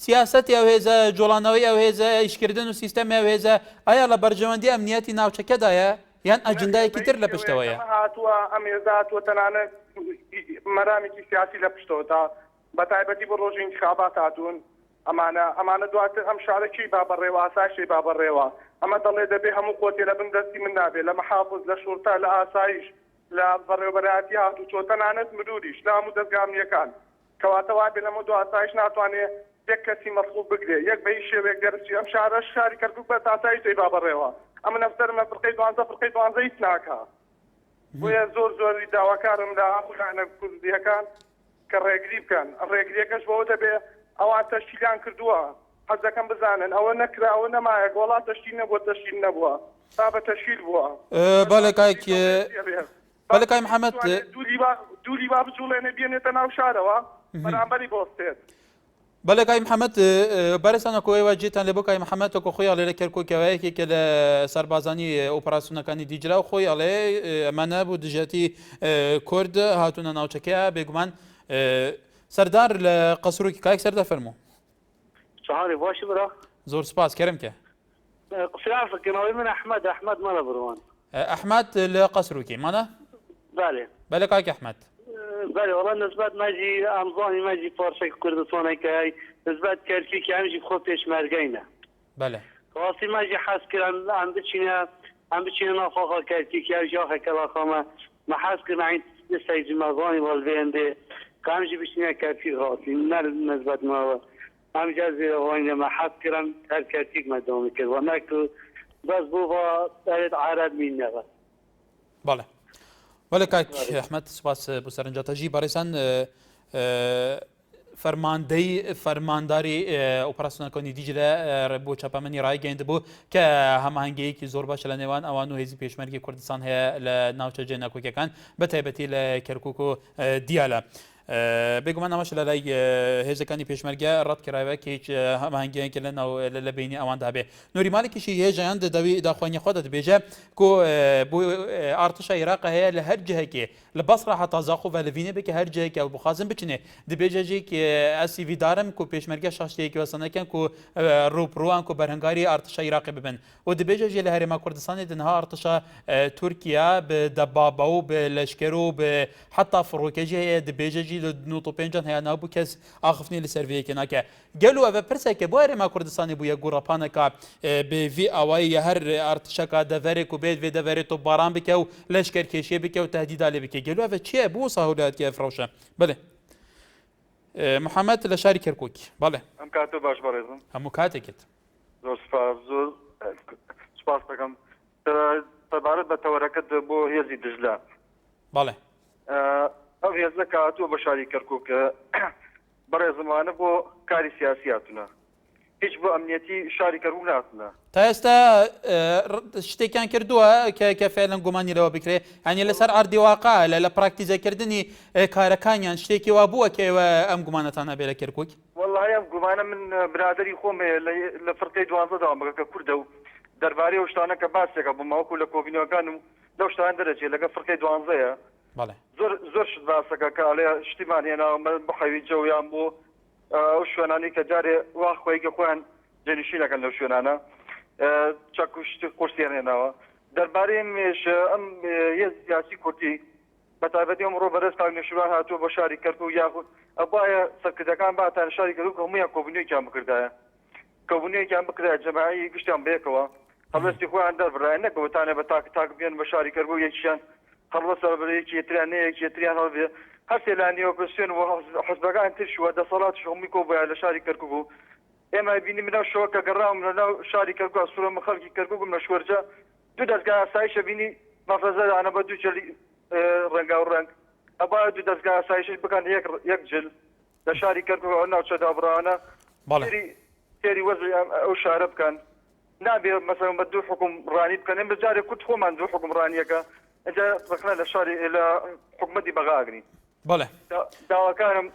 سیاسەتی ئەو هێزە جوڵانەوەی ئەو هێزە ئیشکردن و سیستەمی ئەو هێزە ئایا لە بەرژەوەندی ئەمنیەتی ناوچەکەدایە یان ئەجندایەکی تر لە پشتەوەیە هاتووە ئەم هێزە هاتووە تەنانەت مەرامێکی سیاسی لە پشتەوە تا بە تایبەتی بۆ ڕۆژی انتخابات هاتوون ئەمانە دواتر ئەم شارەکی بابڕێوە ئاسایشی بابڕێوە ئەمە دەڵێ دەبێ هەموو کۆتێ لە بن دەستی من نابێت لە مەحافظ لە شورتا لە ئاسایش لە بەڕێوەبەرایەتی هاتوو چۆ تەنانەت مروریش لە هەموو دەستگامیەکان کەواتە وا بێ لەمە دو ئاسایش ناتوانێت یەک کەسی مەسئول بگرێ یەک بە هیچ شێوەیەک دەرچی ئەم شارە شاری کەرکووک بە ئاسایشی بابڕێوە ئەمە نەفتەرمە فرقەی دوانزە هیچ ناکا بۆیە زۆری داواکارم لە ئاخوانە کوردیەکان کە ڕێگری بکەن ئەم ڕێگریەکەش بەوە دەبێ ئەوان تەشکیلیان کردووە حەز دەکەم بزانن ئەوە نەکرا ئەوە نەمایە وڵات تەشکیل نەبووە تەشکیل نەبووە تا بە تەشکیل بووە بەڵێ کاک بەڵێ کاک محەممەد دوو لیوا بجوڵێنێ بێنێتە ناو شارەوە بەرامبەری بۆستێت بەڵێ کاک محەممەد بەرزانە کۆیەوە جێتان لێ بۆ کاک محەممەد تۆ خۆی ئەڵێ لە کەرکۆکەوەیەکی کە لە سەربازانی ئۆپراسیۆنەکانی دیجرا و خۆی ئەڵێ ئەمانە بوو دژەتی کورد هاتوونە ناوچەکەیە بێگومان سەردار لە قەسروکی کاک سەردە فەرموو سهاري باشي برا زۆر سپاس کەرمکە قصير فكرة من أحمد مالا بروان ئەحمەد لە قەسروکی مانە بالي بەلێ کاک ئەحمەد بالي والله نسبات ماجي أمزاني ماجي فارسي كردستاني كاي نسبات كركيكي عمجي بخوف بيشمرقينا بله خاصي ماجي حاس كرا عم بتشينا نافاقا كركيكي أو جاخا كلاخاما ما حاس كرا عين نسايجي مغاني والبين دي كامجي بشتنا كركيك خاصي نسبات ما هم جازي وين ما حد كرم هر كرتيك ما دوم كر وناك بس بوبا دارت عرض مين بله ولی کاک احمد سپاس بۆ سەرنجاتەژی بەڕێزان فەرمانداری ئۆپراسیۆنەکانی دیجرە بۆ چاپەمەنی ڕایگەیاند بوو کە هەماهنگەیەکی زۆر باشە لە نێوان ئەوان و هێزی پێشمەرگی کوردستان هەیە لە ناوچە جێناکۆکیەکان بە تایبەتی لە کەرکووک و دیالە. بێگومان ئەمەش لە لای هێزەکانی پێشمەرگە ڕەتکراوە کە هیچ هەماهنگگەیەکی لە بینی ئەواندا بێ. نوری مالێکیشی هێژیان دەدەوی داخوانی خۆ دەبێژە کۆ بۆ ئارتشە عێراق هەیە لە هەر جهەکێ لە بەسڕە حتا زاخۆ بە لەڤینە بێکە هەر جهێکە و بخوازم بچنێ دەبێژەژێک ئەسیڤی دارم کو پێشمەرگە شاشتەیەکی وەسەنەکەن کو ڕووپڕوان کو بەرهەنگاری ئارتشە عێراقی ببن و دەبێژەژێ لە هەرێما کوردستانی دنها ئارتشە تورکیا بە دەبابە و بە لەشکەر و بە حتا فڕۆکەژی هەیە دەبێژەژی لە 95 هەیە ناو بوو کەس ئاخفنی لە سەرڤەیەکی ناکە گەلو ئەوە پرسێکە بۆ هەرێما کوردستانی بووە گوڕەپانەکە بێڤی ئەوەی هەر ئارتشەکە دەڤەرێک و بێت وێ دەڤێت و باران بکە و لەشکەر کێشیە بکە و تهدیدا لێ بکە گەلو ئەوە چییە بۆ ساهولاتکە فرەوشە بڵێ محەممەد لە شاری کەرکووکی بەڵێ ئەم کاتە باش بەڕێزم هەموو کاتێکت زۆر سپاس دەکەم سەبارەت بە تەوەرەکەت بۆ هێزی دژلە بەڵێ ئەو هێزە کاتووە بە شاری کەرکووکە بەڕێزمانە بۆ کاری سیاسی هاتوونە هیچ بۆ ئەمنیەتی شاری کەرکووک ناتونە تا ئێستا شتێکیان کردووە کە فعلەن گومانی لەوە بکرێ هەنی لەسەر ئاردی واقع لە پراکتیزەکردنی کارەکانیان شتێکی وا بووە کەوە ئەم گومانەتانە بێ لە کەرکووک وەڵڵاهی ئەم گومانە من برادری خۆم لە فرقەی 12 داوام کە کوردە و دەربارەی ئەو شتانە کە باسێکە بوومەوەکو لە کۆبینەوەکان و لەو شتان دەرەچێت لەگە فرقەی 12ەیە زۆر شت باسەکە کە ئەڵێ شتیمان هێناوە بەحەوی جەویان بۆ ئەو شوێنانی کە جارێ وا خۆیگە خۆیان جێنشینەکەن لەو شوێنانە چاک و شتی قورسیان هێناوە دەربارەی مێش ئەم هێز سیاسی کوردی بە تایبەتی ئەمڕۆ بەدەست کاکنێشوان هاتووە بە شاری کەرکووک یاخود ئەبایە سەرکردەکان باتان شاری کەرکووک هەمویان کۆبوونیەکیان بکردایە کۆبوونیەکیان بکرای جەماعی گشتیان بەیەکەوە هەڵوێستی خۆیان دەربڕایە نەکەوتانێ بە تاک بێن بە شاری کەرکووک یەکیان هەڵوەسە بەرەیەکی یەکتریان نەیەکی یەکتریان هەڵبێ هەرسێ لانیەوە پرسیێن و حزبەکان ترشوە دەسەڵاتش هەمووی کۆبووە لە شاری کەرکووک و ئێمە بینی منەو شەوە کە گەڕاوم لەناو شاری کەرکووک سوورەمە خەڵکی کەرکووکم لە شوەرجە دوو دەستگای ئاسایشە بینی مەفرەزەدانە بە دوو چەلی ڕەنگا و ڕەنگ ئەبا دوو دەستگا ئاسایشش بکەن یەک جل لە شاری کەرکووک ئەو ناوچە دابڕانە تێری وەزی ئەو شارە بکەن نابێ مەسەڵەن بە دوو حکومڕانی بکەن ئێمە جارێک کوت خۆمان دوو حکومڕانیەکە ئەجا بخنە لە شاری لە حکومەتی بەغاگرین بەڵێ داواکارم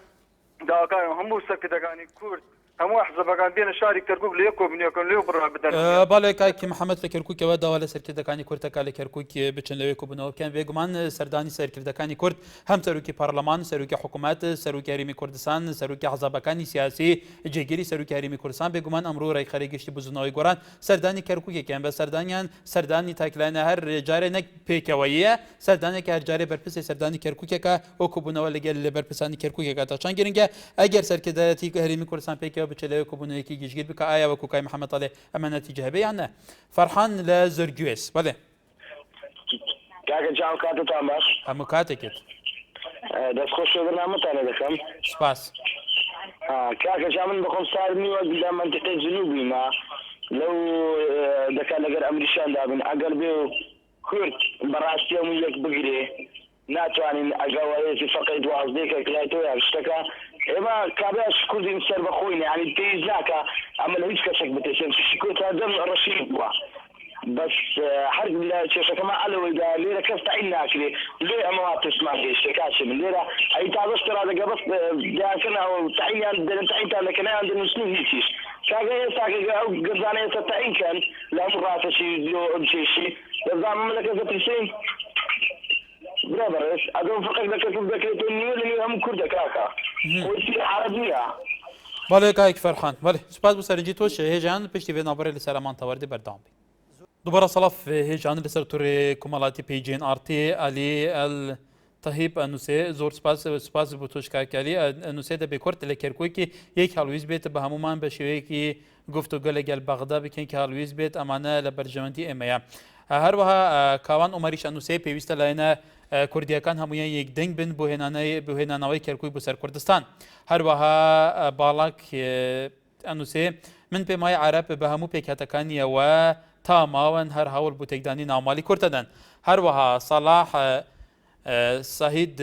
هەموو سەرکردەکانی کورد هەموو حزبەکان بێنە شاری کەرکووک لێ کۆبنیەکەن لێ بڕا بدەن بەڵێ کاکی محەممەد لە کەرکووکەوە داوا لە سەرکردەکانی کوردەکە لە کەرکووک بچن لەوێ کۆبنەوە بکەن بێگومان سەردانی سەرکردەکانی کورد هەم سەرروکی پارلەمان سەرروکی حکوومەت سەرروکی هەرێمی کوردستان سەرروکی حزبەکانی سیاسی جێگیری سەرروکی هەرێمی کوردستان بێگومان ئەمڕۆ ڕێکخەری گشتی بزنەوەی گۆران سەردانی کەرکووکێکیان بە سەردانیان سەردانی تاکلانە هەر جارێ نەک پێکەوەیە سەردانێکی هەرجارێ بەرپرسی سەردانی کەرکووکێکە وەکو بوونەوە لەگەل لە بەرپرسانی کەرکووکێکە تا چەند گرنگە ئەگەر سەرکردایەتی هەرێمی کوردستان پێکەوە بچێت لەوێ کۆبوونەوەیەکی گشتگیر بکە ئایا وەکو کای محەممەد ئەڵێ ئەمە نەتیجە هەبێ یان نە فەرحان لە زۆرگوێز بەڵێ کاکە جان کاتتان باش هەموو کاتێکت دەستخۆش بەرنامەتانە دەکەم سپاس کاکە جا من بخۆم ساردنیوە لە منطقەی جنوبیمە لەو دەکات لەگەر ئەمریشان دابن ئەگەر بێ و کورد بەڕاستی هەموو یەک بگرێ ناتوانین ئەگەوەیەکی فەقەی دوازدەیەکە کلایتەوە یان شتەکە ئێمە کابراس کوردین سەر بەخۆین یعنی پێویست ناکە ئەمە لە هیچ کەسێک بتێشێن شکۆتا دەم ڕەشید بووە بەس هەر لە کێشەکەمە ئەلەوەیدا لێرە کەس تاعین ناکرێ لێ ئەمەوا پرسمان گەیشتێ کاچێ من لێرە ئەی تا بەشتەرا دەگە بەس دیانکردنەوە تاعینیان دەرن تاعینتان دەکەنیان دەنووسنی هیچیش کاگە ئێستاکە ئەو گردانە ئێستا تاعینکەن لە هەموو ڕاتەشی ئەمچێشی دەزانم لە کەس دەپرسین برا بەڕێز ئەدەم فقط لە کەسب دەکرێتەوە نیوە لە نێو هەموو کوردە کاکە خۆی عەرەب نییە بەڵێ کایک فەرحان بەڵێ سوپاس بۆ سەرنجی تۆش هێژیان پشتی وێ ناوبەرێ لەسەر ئەمان تەوەردی بەردەوام بێ دووبارە سەڵاف هێژیان لەسەر تورێ کومەڵاتی پیجێن ئارتی ئەلی ئەل تەهیب ئەنووسێ زۆر سپاس بۆ تۆش کاکەلی ئەنووسێ دەبێ کورد لە کەرکووکی یەک هەڵویست بێت بە هەمومان بە شێوەیەکی گفتوگە لەگەل بەغدا بکەین کە هەڵویست بێت ئەمانە لە بەرژەوەندی ئێمەیە هەروەها کاوان ئۆمەریش ئەنووسێ پێویستە لایەنە کوردیەکان هەمویان یەکدەنگ بن بۆ هێنانەوەی کەرکووی بۆ سەر کوردستان هەروەها باڵاک ئەنووسێ من پێم وایە عەرەب بە هەموو پێکهاتەکانیەوە تا ماوەن هەر هەوڵ بۆ تێکدانی ناوماڵی کورد دەدەن هەروەها سەلاح سەهید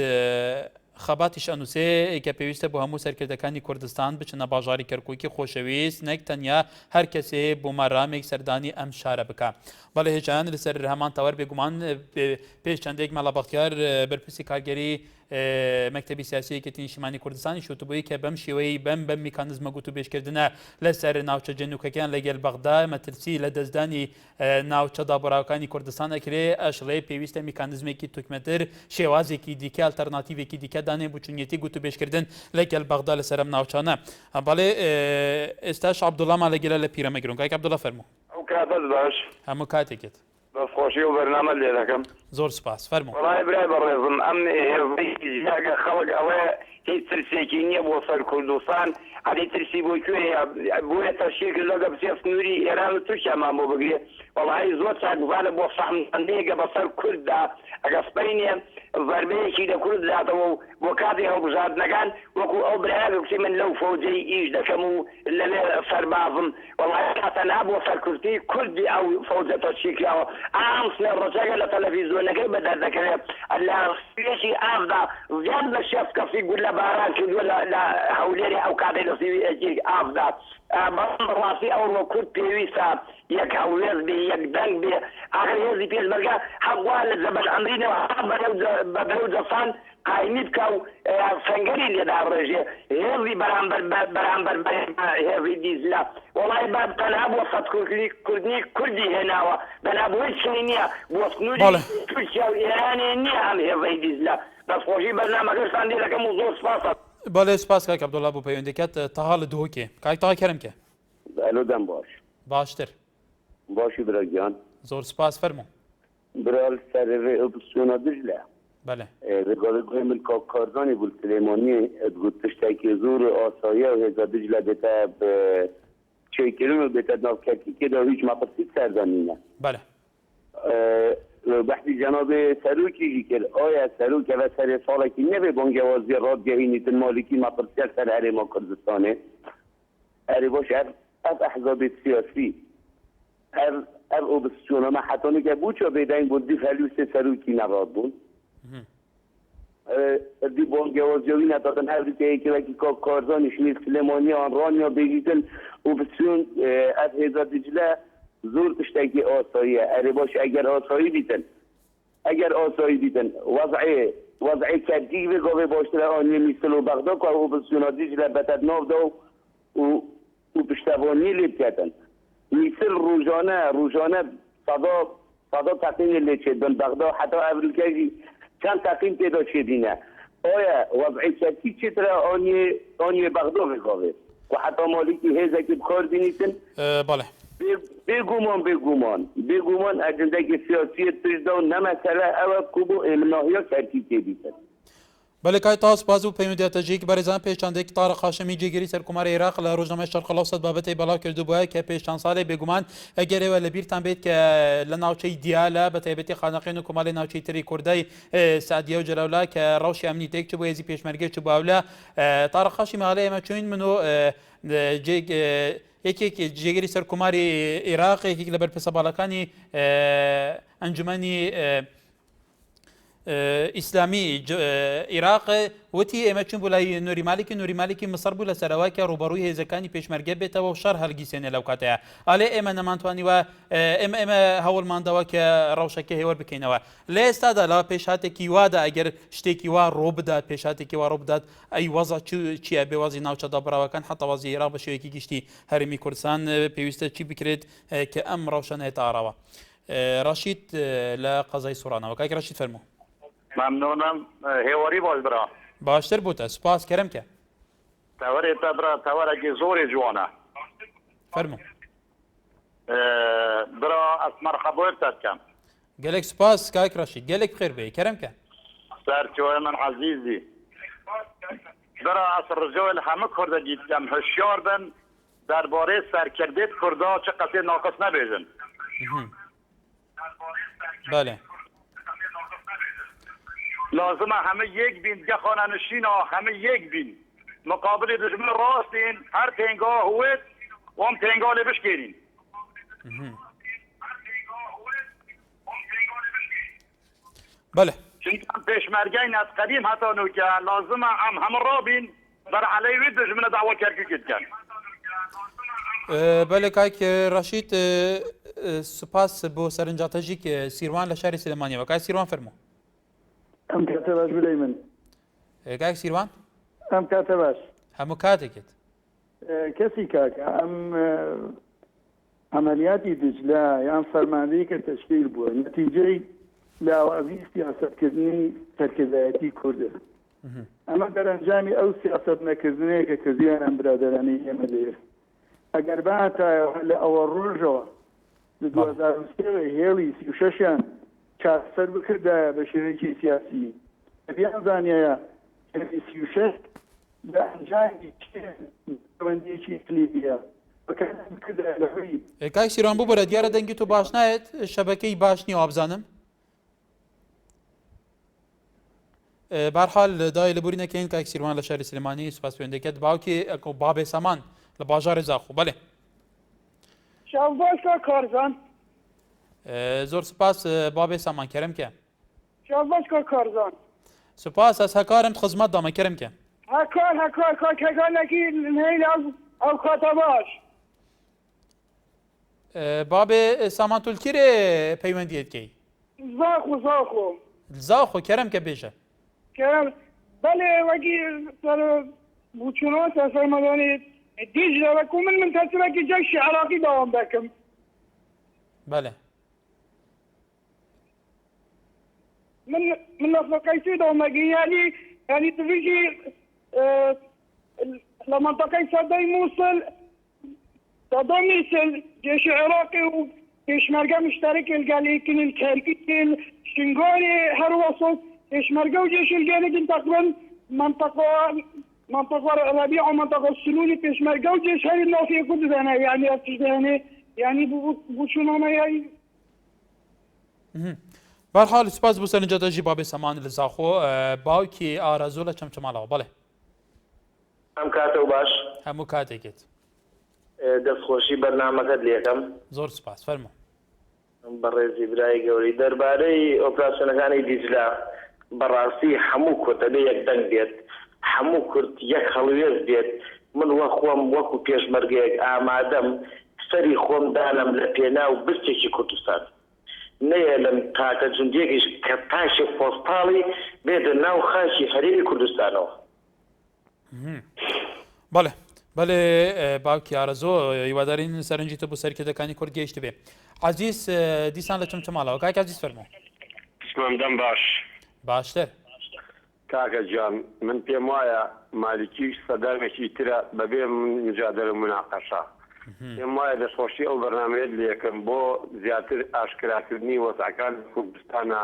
خەباتیش ئەنووسێ کە پێویستە بۆ هەموو سەرکردەکانی کوردستان بچنە باژاری کەرکووکی خۆشەویست نەک تەنیا هەر کەسێ بۆ مەرامێک سەردانی ئەم شارە بکە بەڵێ هێژیان لەسەر هەمان تەوەر بێگومان پێش چەندێک مەڵە بەختیار بەرپرسی کارگەری مەکتەبی سیاسی یەکێتی نیشتیمانی کوردستانی شوتبووی کە بەم شێوەی بەم میکانزمە گوت و بێشکردنە لەسەر ناوچە جەنووکەکان لەگەل بەغدا مەترسی لە دەستدانی ناوچە دابڕاوەکانی کوردستان ئەکرێ ئەشڵێ پێویستە میکانزمێکی توکمەتر شێوازێکی دیکە ئالتەرناتیڤێکی دیکە دانێ بچونیەتی گوت و بێشکردن لەگەل بەغدا لەسەر ئەم ناوچانە بەڵێ ئێستاش عەبدوڵڵامان لەگەلە لە پیرەمەگرۆن کاک عەبدوڵڵا فەرموو ئەو کاتت باش هەموو کاتێکت دەستخۆشی و بەرنامە لێ دەکەم زۆر سپاس فەرموو وەڵای برای بەڕێزم ئەم هێزەی خەڵک ئەوەیە هیچ ترسێکی نییە بۆ سەر کوردستان ئەدەی ترسی بۆ کوێیە بۆیە تەشکیل لەگە بچێ سنووری ئێران و تورکیامان بۆ بگرێ وەڵای زۆر چاکبانە بۆ فەهماندەیەکە بەسەر کورددا ئەگە سپەینێ ضربەیەکی لە کورد داتەوە و بۆ کاتی هەڵبژاردنەکان وەکو ئەو برایە بکوتی من لەو فەوجەی ئیش دەکەم و لەلێ سەربازم وەڵای کاتەنا بۆ سەرکوردی کوردی ئەو فەوجە تەشکیلکراوە ئام سنە ڕۆژەکە لە تەلەڤیزیۆنەکەی بەدەردەکەوێت لە سپێکی ئافدا زیاد لە شێف کەفی گول لە باران کردووە لە هەولێری ئەو کاتێک لە سیوی ئافدا بەڕاستی ئەوڕۆ کورد پێویستە یەک هەولێر بێ یەک دەنگ بێ ئاخر هێزی پێشمەرگە هەڵوا لە زەبەر ئەمرینەوە بەبەرەو دەفان قاینی بکە و سەنگەری لێدا ڕێژێ هێزی بەرامبەر هێزی دیزلا وەڵای با تەنها بۆ کوردنی کوردی هێناوە بەنا بۆ هیچ شتێ نییە بۆ سنووری تورکیا و ئێرانێ نییە ئەم هێزەی دیزلا دەستخۆشی بەرنامەکەشتان لێ دەکەم و زۆر سپاسە بەڵێ سپاس کاک عەبدوڵڵا بۆ پەیوەندیکەت تەها لە دووکێ کاک تەها کەرمکە ئەلۆدەم باش باشتر باشی برەگیان زۆر سپاس فەرموو برال سەرێ ئۆپسیۆنە دژلە بەڵێ ڕێگەڵێ من کاکارزانی گول سلێمانی گوت تشتێکی زۆر ئاساییە و هێزە دژلە بێتە چێکردن و بێتە ناو کەرکووکێدا هیچ مەپرسی سەردانینە بەڵێ بحثی جناب سەرۆکیشی کرد ئایا سەرۆکە بە سەرێ ساڵێکی نەبێ بانگەوازی ڕادگەهێنیتن مالکی مەپرسیە سەر هەرێما کوردستانێ ئەرێ باش ئەف ئەحزابێت سیاسی ئەر ئۆپسیۆنەمە حەتانێکە بوو چۆ بێدەنگ بۆ دیف هەلووسێ سەرۆکی نەڕاد بوون دی بۆنگەوەزیۆوی ناتاتەن هەردووکەیەکێکی کارزانی شمیر سلێمانیان ڕانیا بێژیتن و بچون ئەف هێزا دیجلە زۆر تشتێکی ئاساییە ئەرێ باش ئەگەر ئاسایی بیتن ئەگەر ئاسایی بیتن وضعی کەرکی بێگاوێ باشترە ئانیە میسل و بەغدا کار و بچونا دیجلە بەتەت ناودا و پشتەوانی لێ بکەتن میسل ڕۆژانە صدا تقییم لێ چێدن بەغدا حتا ئەڤریکەژی چند تقییم پێدا چێدینە ئایا وضعی کەرکی چێترە ئانیە بەغدا بێگاوێ و حتا مالکی هێزێکی بکار بینیتن بەڵێ بێگومان ئەجندێکی سیاسیت پێشدا و نەمەسەلە ئەوە کوبۆ ئێمناهیا کەرکی تێبیتن بەڵێ کای تاس باز و پەیوەندیاتەژەیەکی بەڕێزان پێشاندێکی تاڕە خاشەمی جێگیری سەرکوماری عێراق لە ڕۆژنامەی شەرق ئاڵەوسەد بابەتەی بەڵاو کردبووە کە پێش چەند ساڵێ بێگومان ئەگەر ئێوە لەبیرتان بێت کە لە ناوچەی دیالە بە تایبەتی خانەقین و کۆمەڵی ناوچەی تری کوردای سعدیە و جەلاولا کە ڕەوشی ئەمنیتێک چ بۆ هێزی پێشمەرگێ چ باولە تاڕە خاشی ماڵێ ئێمە چوین من و یەکێک جێگەری سەرکوماری عێراق یەکێک لە بەرپرسە باڵەکانی ئەنجومەنی ئیسلامی عێراق وتی ئێمە چون بۆ لای نوری مالکی مسەر بوو لە سەرەوەی کە ڕوبەڕووی هێزەکانی پێشمەرگە بێتەوە و شەڕ هەڵگیسێنێ لەو کاتەیە ئالێ ئێمە نەمانتوانیوە ئێمە هەوڵماندەوە کە ڕەوشەکە هێوە بکەینەوە لە ئێستادا لەوە پێشهاتێکی وادا ئەگەر شتێکی وا ڕۆ بدات پێشهاتێکی وا ڕۆ بدات ئەی وەزە چییە بێوازی ناوچەدا بڕاوەکان حتا وازی عێراق بە شێوەیەکی گشتی هەرمی کوردستان پێویستە چی بکرێت کە ئەم ڕەوشە نێتە ئاڕاوە ڕەشید لە قەزای سوڕانەوە کاک ڕەشید فەرموو ممنونم هێوەری باش برا باشتر بووتە سوپاس کەرەمکە تەوەرێتە برا تەوەرەکی زۆری جوانە فەرموو برا ئەس مەرحەبۆیت دەکەم gelek spas kayk Raşid gelek bixêr bê kerem ke سەرچۆی من عەزیزی برا ئەس ڕژۆی لە هەموو کوردە دیتکەم هەشیار بن دەربارەی سەرکردێت کوردا چ قەسێ ناقص نەبێژن بله لازمه همه یک بین دیگه خانه‌نشین ها همه یک بین مقابل دشمن راستین هر تنگاه هویت و هم تنگاه لبش گیرین بله چون پیشمرگین از قدیم حتی نو که لازمه همه را بین بر علیه دشمن دعوت کرکی کن بله کایک رشید سپاس بو سەرنجاتەژی کە سیروان لە شاری سلێمانیەوە کای سیروان فەرموو ئەم کاتە باش بدەی من کاک سیروان ئەم کاتە باش هەموو کاتێکت کەسی کاکە ئەم ئەمەلیاتی دجلا یان فەرماندەی کە تەشکیل بووە نەتیجەی لاوازی سیاسەتکردنی سەرکردایەتی کوردە ئەمە دەرەنجامی ئەو سیاسەت نەکردنەیە کە کردیان ئەم برادەرانی ئێمە لێرە ئەگەر باتایەوە لە ئەوە ڕۆژەوە لە 2023 هێڵی 36یان چارەسەر بکردایە بە شێوەیەکی سیاسی بیان زانایە هێڵی 36 لە ئەنجامی بەندێکی کلیدیە بەکارهێنان بکردایە لەڕووی کاک سیروان بوو بەرە دیارە دەنگی تۆ باش نایەت شەبەکەی باش نییە وابزانم بەرحال دای لەبووری نەکەین کاک سیروان لە شاری سلێمانی سوپاس پەیوەندیکەت باوکی بابێ سەمان لە باژارێ زاخۆ بەڵێ شاو باشە کارزان زۆر سپاس بابێ سامان کەرەمکە شاو باشە کارزان سپاس ئەس هەکارم خزمەت دامە کەرەمکە هەکار کاکەکانێکی هەیل ئەو کاتە باش بابێ سامان تولکیرێ پەیوەندیەتکەی زاخۆ زاخۆ کەرەمکە بێژە بەڵێ وەگی بچوونەوە سەرمەدانی دیجلەوەکو من تەسرەکی جەشی عراقی داوام دەکەم بەڵێ من لە فەقەیسی داوامەگەی ینی تریژی لە منطقەی سەدەی مووسڵ سەدە میسل جێشی عێراقی و پێشمەرگە مشتەرەکی الگەلێکن کەرکیل شنگۆری هەروەسۆ پێشمەرگە و جێشی الگەلێکن تقریبا منطقة الربيع ومنطقة السنوني پێشمەرگە و جێش هەری نافیەکو دەدەنە یعنی ئەتیش دەهێنێ یعنی بچوونەمە یاری بەرحال سپاس بۆ سەرنجاتەژی بابێ سەمان لە زاخۆ باوکی ئارەزوو لە چەمچەماڵەوە بەڵێ ئەم کاتە و باش هەموو کاتێکێت دەستخۆشی بەرنامەکەت لێکەم زۆر سپاس فەرموو بەڕێزی برای گەوری دەربارەی ئۆپراسیۆنەکانی دیجلا بەڕاستی هەموو کورتەبێ یەک دەنگ بێت هەموو کورد یەک هەڵوێز بێت من وە خۆم وەکو پێشمەرگەیەک ئامادەم سەری خۆم دانم لە پێناو برچێکی کوردستان نەیە لەم تاکە جوندێکیش کە تاشی پۆستاڵی بێتە ناو خاچی هەرێمی کوردستانەوە. بەڵێ بەڵێ باوکی ئارەزۆ هیوادارین سەرنجیتە بۆ سەرکردەکانی کورد گەیشت بێ. عەزیز دیسان لە چمچماڵەوە کاک عەزیز فەرموو. سلامدەم باش باشتر کاکە جان من پێم وایە مالیکیش سەدامێکی ترە بەبێ مجادلە مناقەشە پێم وایە دەستخۆشی ئەو بەرنامەیەت لە یەکەم بۆ زیاتر ئاشکراکردنی وەزعەکان کوردستانە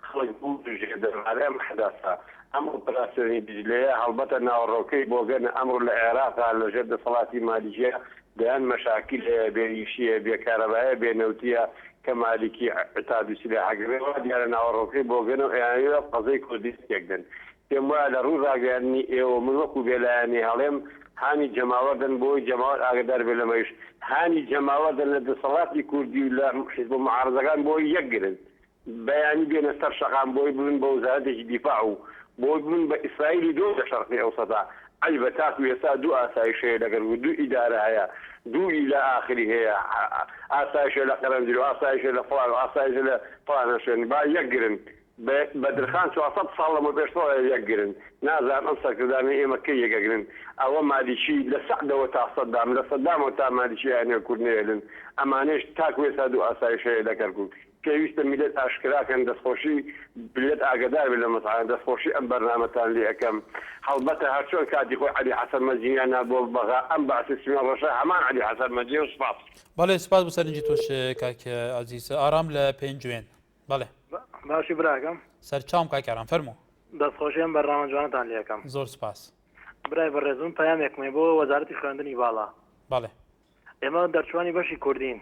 خەڵک بوو دژێ دەرمارە ئەم حداسە ئەم ئۆپراسیۆنی دیجلەیە هەڵبەتە ناوەڕۆکەی بۆگەنە ئەمڕۆ لە عێراقا لەژێر دەسەڵاتی مالیکیە دەیان مەشاکیل هەیە بێئیشیە بێکارەبایە بێنەوتیە کە مالیکی عتابیسی لە حەگرێەوە دیارە ناوەڕۆکەی بۆگەن و ئەیانوە قەزەی کوردی تێکدەن پێم وایە لە ڕوو ڕاگەیاندنی ئێوە من وەکو بێلایەنی هەڵێم هانی جەماوەردن بۆی جەماوەت ئاگدار بێ لەمەیش هانی جەماوەردن لە دەسەڵاتی کوردی و لە حیزب معارەزەکان بۆی یەکگرن بەیانی بێنە سەر شەقام بۆی ببن بە وزارەتێکی دیفاع و بۆی ببن بە ئیسرائیلی دۆ لە شەرقی ئەوسەدا ئەی بە تاکو ئێستا دوو ئاسایشەیە لەگەر و دوو ئیدارە هەیە دووی لە ئاخری هەیە ئاسایشە لە قەرەنجیر و ئاسایشە لە فڵان و ئاسایشە لە فڵانە شوێن با یەکگرن بەدرخان 400 ساڵ لەمە پێشتەوە یەکگرن نازانم ئەم سەرکردانە ئێمە کەی یەکەگرن ئەوە مالیکی لە سەعدەوە تا سەدام لە سەدامەوە تا مالیکی یانێ کوردنێلن ئەمانەش تاکو ئێستا دوو ئاسایشەیە لە کەرکووک پێویستە میلەت ئاشکراکەن دەستخۆشی بلێت ئاگدار بێت لە مەسعان دەستخۆشی ئەم بەرنامەتان لێ ئەەکەم هەڵبەتە هەرچۆن کاتی خۆی عەلی حەسەن مەجیدیان بۆ بەغا ئەم بەعسی سیمە ڕەشە هەمان عەلی حەسەن مەجید و سپاس. بەڵێ سپاس بۆ سەرنجی تۆش کاک عەزیز ئارام لە پێنجوێن. بەڵێ باشی براکەم سەرچاوم کاک ئارام فەرموو. دەستخۆشیان بەرنامە جوانتان لێ ئەەکەم. زۆر سپاس. برای بەڕێزم پەیامێکمێ بۆ وەزارەتی خوێندنی باڵا. بەڵێ ئێمە دەرچوانی بەشی کوردین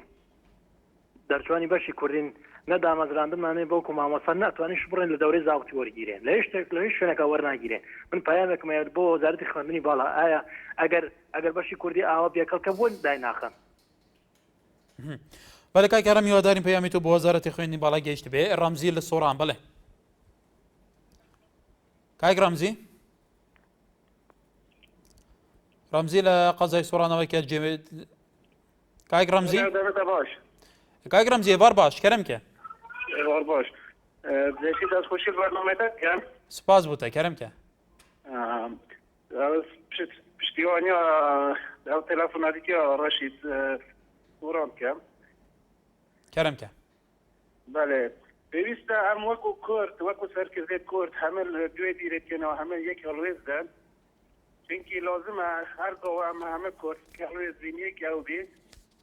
دەرچوانی بەشی کوردین نەدامەزراندنمانێ بۆکو مامۆستا ناتوانیش بڕێن لە دەورەی زاوتی وەرگیرێن لە شتێک لە هیچ شوێنێکە وەرناگیرێن من پەیامێکمەوێت بۆ وەزارەتی خوێندنی باڵا ئایا ئەگەر بەشی کوردی ئاوا بێکەڵکە بۆ دایناخەن. بەڵێ کاک ئارام هیوادارین پەیامی تۆ بۆ وەزارەتی خوێندنی باڵا گەیشت بێ. ڕەمزی لە سۆران بەڵێ کاک ڕەمزی لە قەزای سۆرانەوەی کە جێوێت کاک ڕەمزی کاک ڕەمزی ێوار باش کەرەم کە باش بێتی دەستخۆشی بەرنامەکەیان سپاس بووتە کەرەم کە پشتیوانیا ئەو تەلەفۆناتیکە ڕەشید وڕام بکەم کەرەم کە بەڵێ پێویستە ئەم وەکو کورد وەکو سەرکردێت کورد هەمە دوێ بیرێتکەنەوە هەمە یەک هەڵوێزدەن چونکی لازمە هەرگەوە ئەمە هەمە کورد کە هەڵوێزین یەک ئەو بێت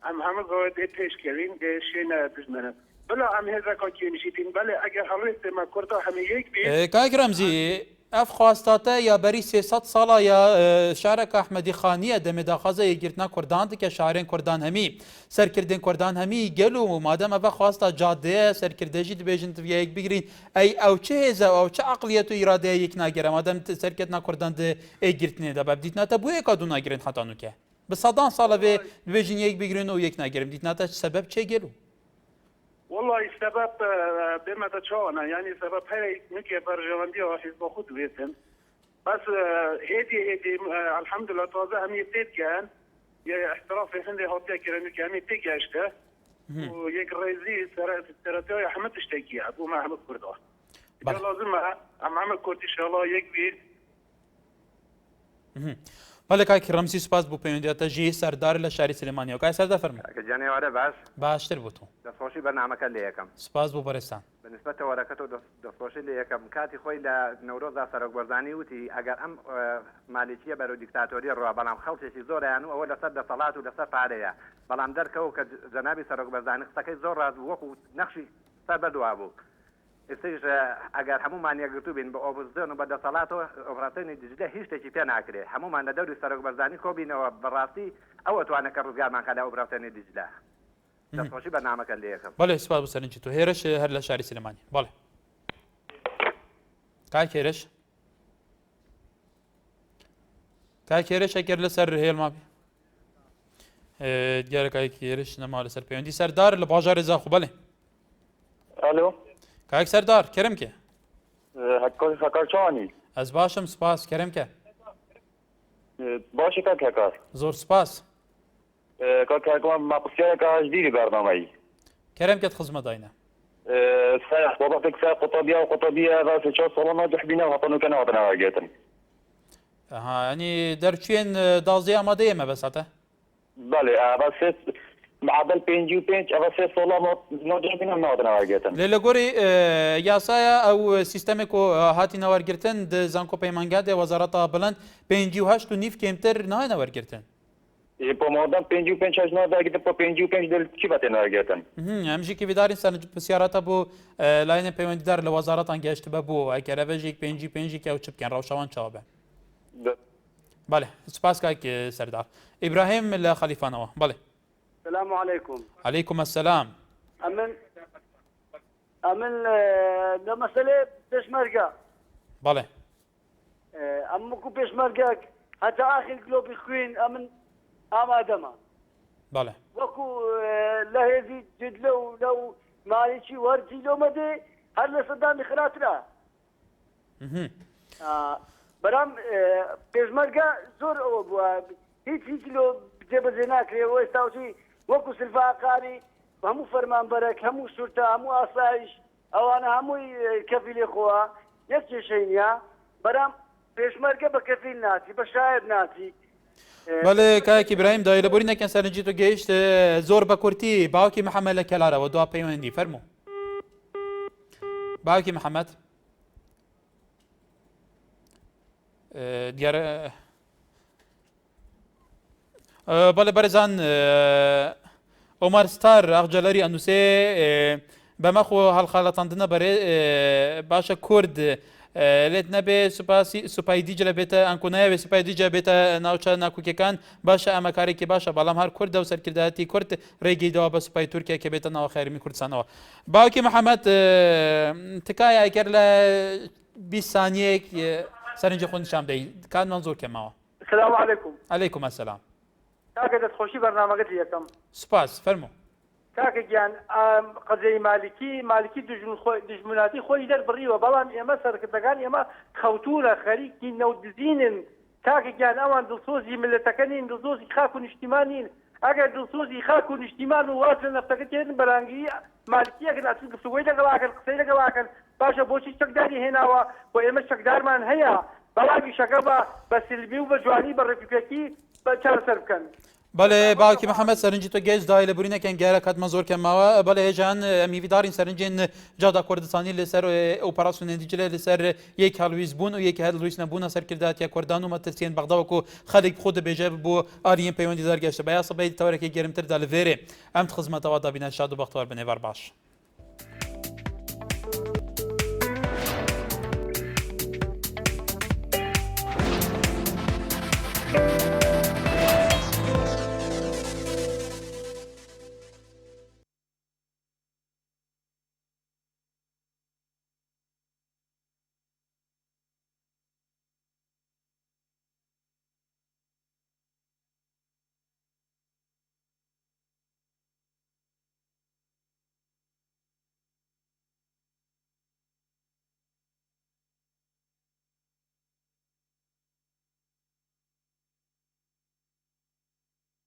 ئەم هەمە گەوە دێ پێشکەوین دێ شوێنە دژمنە بلا ئەم هێزەکە کێنشیتین بەڵێ ئەگەر هەڵوێستێمە کوردە هەمە یەک بێت کاک ڕەمزی ئەف خواستاتە یابەری 300 ساڵە یا شارێکە ئەحمەدی خانیە دەمێداخوازە یەکگرتنا کوردان دیکە شارێن کوردان هەمی سەرکردن کوردان هەمی گەل و مادەم ئەڤە خواستە جادەیە سەرکردێژی دەبێژن یەک بگرین ئەی ئەو چه هێزە ئەو چه عەقڵیەت و ئیرادەیە یەک ناگەرە مادەم سەرکردنا کوردان ئەیگرتنێ دەبە دیتناتە بۆ یەکا دوو ناگرن حەتانوکە بە سەدان ساڵە بێ دبێژین یەک بگرن و یەک ناگەرم دیتناتە سەبەب چێ گەلو والله السبب بما تشاؤنا يعني سبب هاي نكي برجواندية وحزب خود ويتن بس هدي الحمد لله توزع هم يبتدي كان احتراف عندي هوتيا كرامي كان يبتدي اشته ويك رئيسي التراتوي احمد تشتكي ابو ما احمد كردوه لازم ام عمل كرد ان شاء الله يكبر بەڵێ کاکی ڕەمزی سپاس بۆ پەیوەندیاتە ژێ سەردار لە شاری سلێمانیەوە کای سەردار فەرموو جانێوارە باش باشتر بوو تۆ دەستخۆشی بەرنامەکە لێ یەکەم سپاس بۆ بەڕێستان بەنسبەتە وەرەکەتەوە دەستخۆشی لێ یەکەم کاتی خۆی لە نەورۆزا سەرۆکبەرزانی وتی ئەگەر ئەم مالیکیە بەرەو دیکتاتۆری ڕوا بەڵام خەڵکێکی زۆریان و ئەوە لەسەر دەسەڵات و لەسەر پارەیە بەڵام دەرکەوە کە جەنابی سەرۆکبەرزانی قسەکەی زۆر ڕاست وەکو نەخشی سەر بەدوا بوو ئێستش ئەگەر هەمومان یەکگرتوو بین بە ئۆپۆزیسیۆن و بە دەسەڵاتەوە ئۆپراسیۆنی دیجیتال هیچ شتێکی پێ ناکرێ هەمومان لە دەوری سەرۆکبەرزانی کۆبینەوە بەڕاستی ئەوە توانێت کە ڕزگارمان کە لە ئۆپراسیۆنی دیجیتال دەستخۆشی بەرنامەکە لێ یەکەم بەڵێ سپاس بۆ سەرنجی تۆ هێرش هەر لە شاری سلێمانی بەڵێ کاک هێرش ئەگەر لەسەر هێڵما بێ دیارە کاکی هێرش نەما لەسەر پەیوەندی سەردار لە باژارێ زاخۆ بەڵێ الو کاک سەردار کەرەم کێ هەکارچوانی ئەس باشم سپاس کەرەمکە باشی کاک هەکار زۆر سپاس کاک هەکار ماپسیارێکە هەژدیری بەرنامەیی کەرەمکەت خزمەداینە سایح بابەتێک سای قوتابیە و قوتابیە ڕاستی چا ساڵە ناجح بینە هەتەنوکە ناوەدەناوەگێتن ینی دەرچوێن دازێ ئامادە ئێمە بەساتە بەێ ئەسێ معدل 55 ئەوە سێ ساڵە ناجح بینە ناوەدەناوەگێتن لێ لە گۆری یاسایە ئەو سیستەمێک و هاتی نەوەرگرتن زانکۆ پەیمانگادێ وەزارەتە بڵند 5 و نیف کێمتر نایە نەوەرگرتن مادام 55 ناداگیرێت بۆ 55 دڵکی بەتێناگێتن ئەمژێکی بیداری سەرنج پرسیارەتە بۆ لاینە پەیوەندیدار لە وەزارەتان گەشت بە بوو ئەکەرەبەژێک 55 کە و چ بکەن ڕەوشەوان چاوە بێ بەڵێ سپاس کاک سەردار ئیبراهیم لە خەلیفانەوە بڵێ السلام عليكم. عليكم السلام. أمن لمسألة بيشمرقة. بله. أمكو بيشمرقة حتى آخر قلوب إخوين أمن آدمه. بله. وكو لهذي جدلو لو مالشي ورجي لو مدي هل صدام خلات لا. برام بيشمرقة زور هيك لو جب زيناك ويستوشي وكو سلفاقاني همو فرمان برك همو شرطة همو آسايش او انا همو كفيل اخوة يكي شينيا برام بيشمرقة بكفيل ناسي بشاهد ناسي بله کاک ابراهیم دایره بوری نکن سرنجی تو گیشت زور بکورتی باوکی محمد لکلاره و دعا پیوندی فرمو باوکی محمد دیار بله برزان عمر ستار اخجلری انوسه بمخو هالخالتاندنا بره باشا کرد لێت نەبێ سوپای دیجە لە بێتە ئەنکۆنایە سوپای دیجە بێتە ناوچە ناکوکەکان باشە ئەمە کارێکی باشە بەڵام هەر کوردە و سەرکردایەتی کورد ڕێگەیدەوە بە سوپای تورکیا کە بێتە ناوە خێرمی کوردستانەوە. باوکی محەممەد تکایە ئەگەر لە 20 سانیەک سەرنجی خۆ نیشان بدەیت کاتمان زۆر کەماوە. السلام عليكم. عليكم السلام. کاکە دەستخۆشی بەرنامەکەت یەکەم. سوپاس فەرموو. کاکە گیان قەزەی مالکی دژمناتی خۆی دەربڕیوە بەڵام ئێمە سەرکردەکان ئێمە خەوتورە خەریکی نەودزینن کاکە گیان ئەوان دڵسۆزی ملەتەکەنین دڵسۆزی خاک و نیشتیمانین ئەگەر دڵسۆزی خاک و نیشتیمان و واز لە نەفتەکە تێن بەرانگی مالکیەکەن ئەچون گفتوگۆی لەگەڵاکەن قسەی لەگەڵاکەن باشە بۆچی چەکداری هێناوە بۆ ئێمە چەکدارمان هەیە بەڵامی شەکە بە سلمی و بە جوانی بە ڕێپیپێکی بە چارەسەر بکەن. بله باوکی محمد سرنجی تو گیج دای لبرینه کن گره کات مزور کن ما بله جان میویدارین سرنجین جادا کردستانی لسر اپراسیون دیجیتال لسر یک هالویز بون و یک هالویز نبون سر کردات یا کردانو متسین بغداد کو خالق خود بجه بو آرین پیوندی دار گشته بیا صبح تورک گرمتر دال ویره امت خدمت و دابین شاد و بختوار بنوار باش.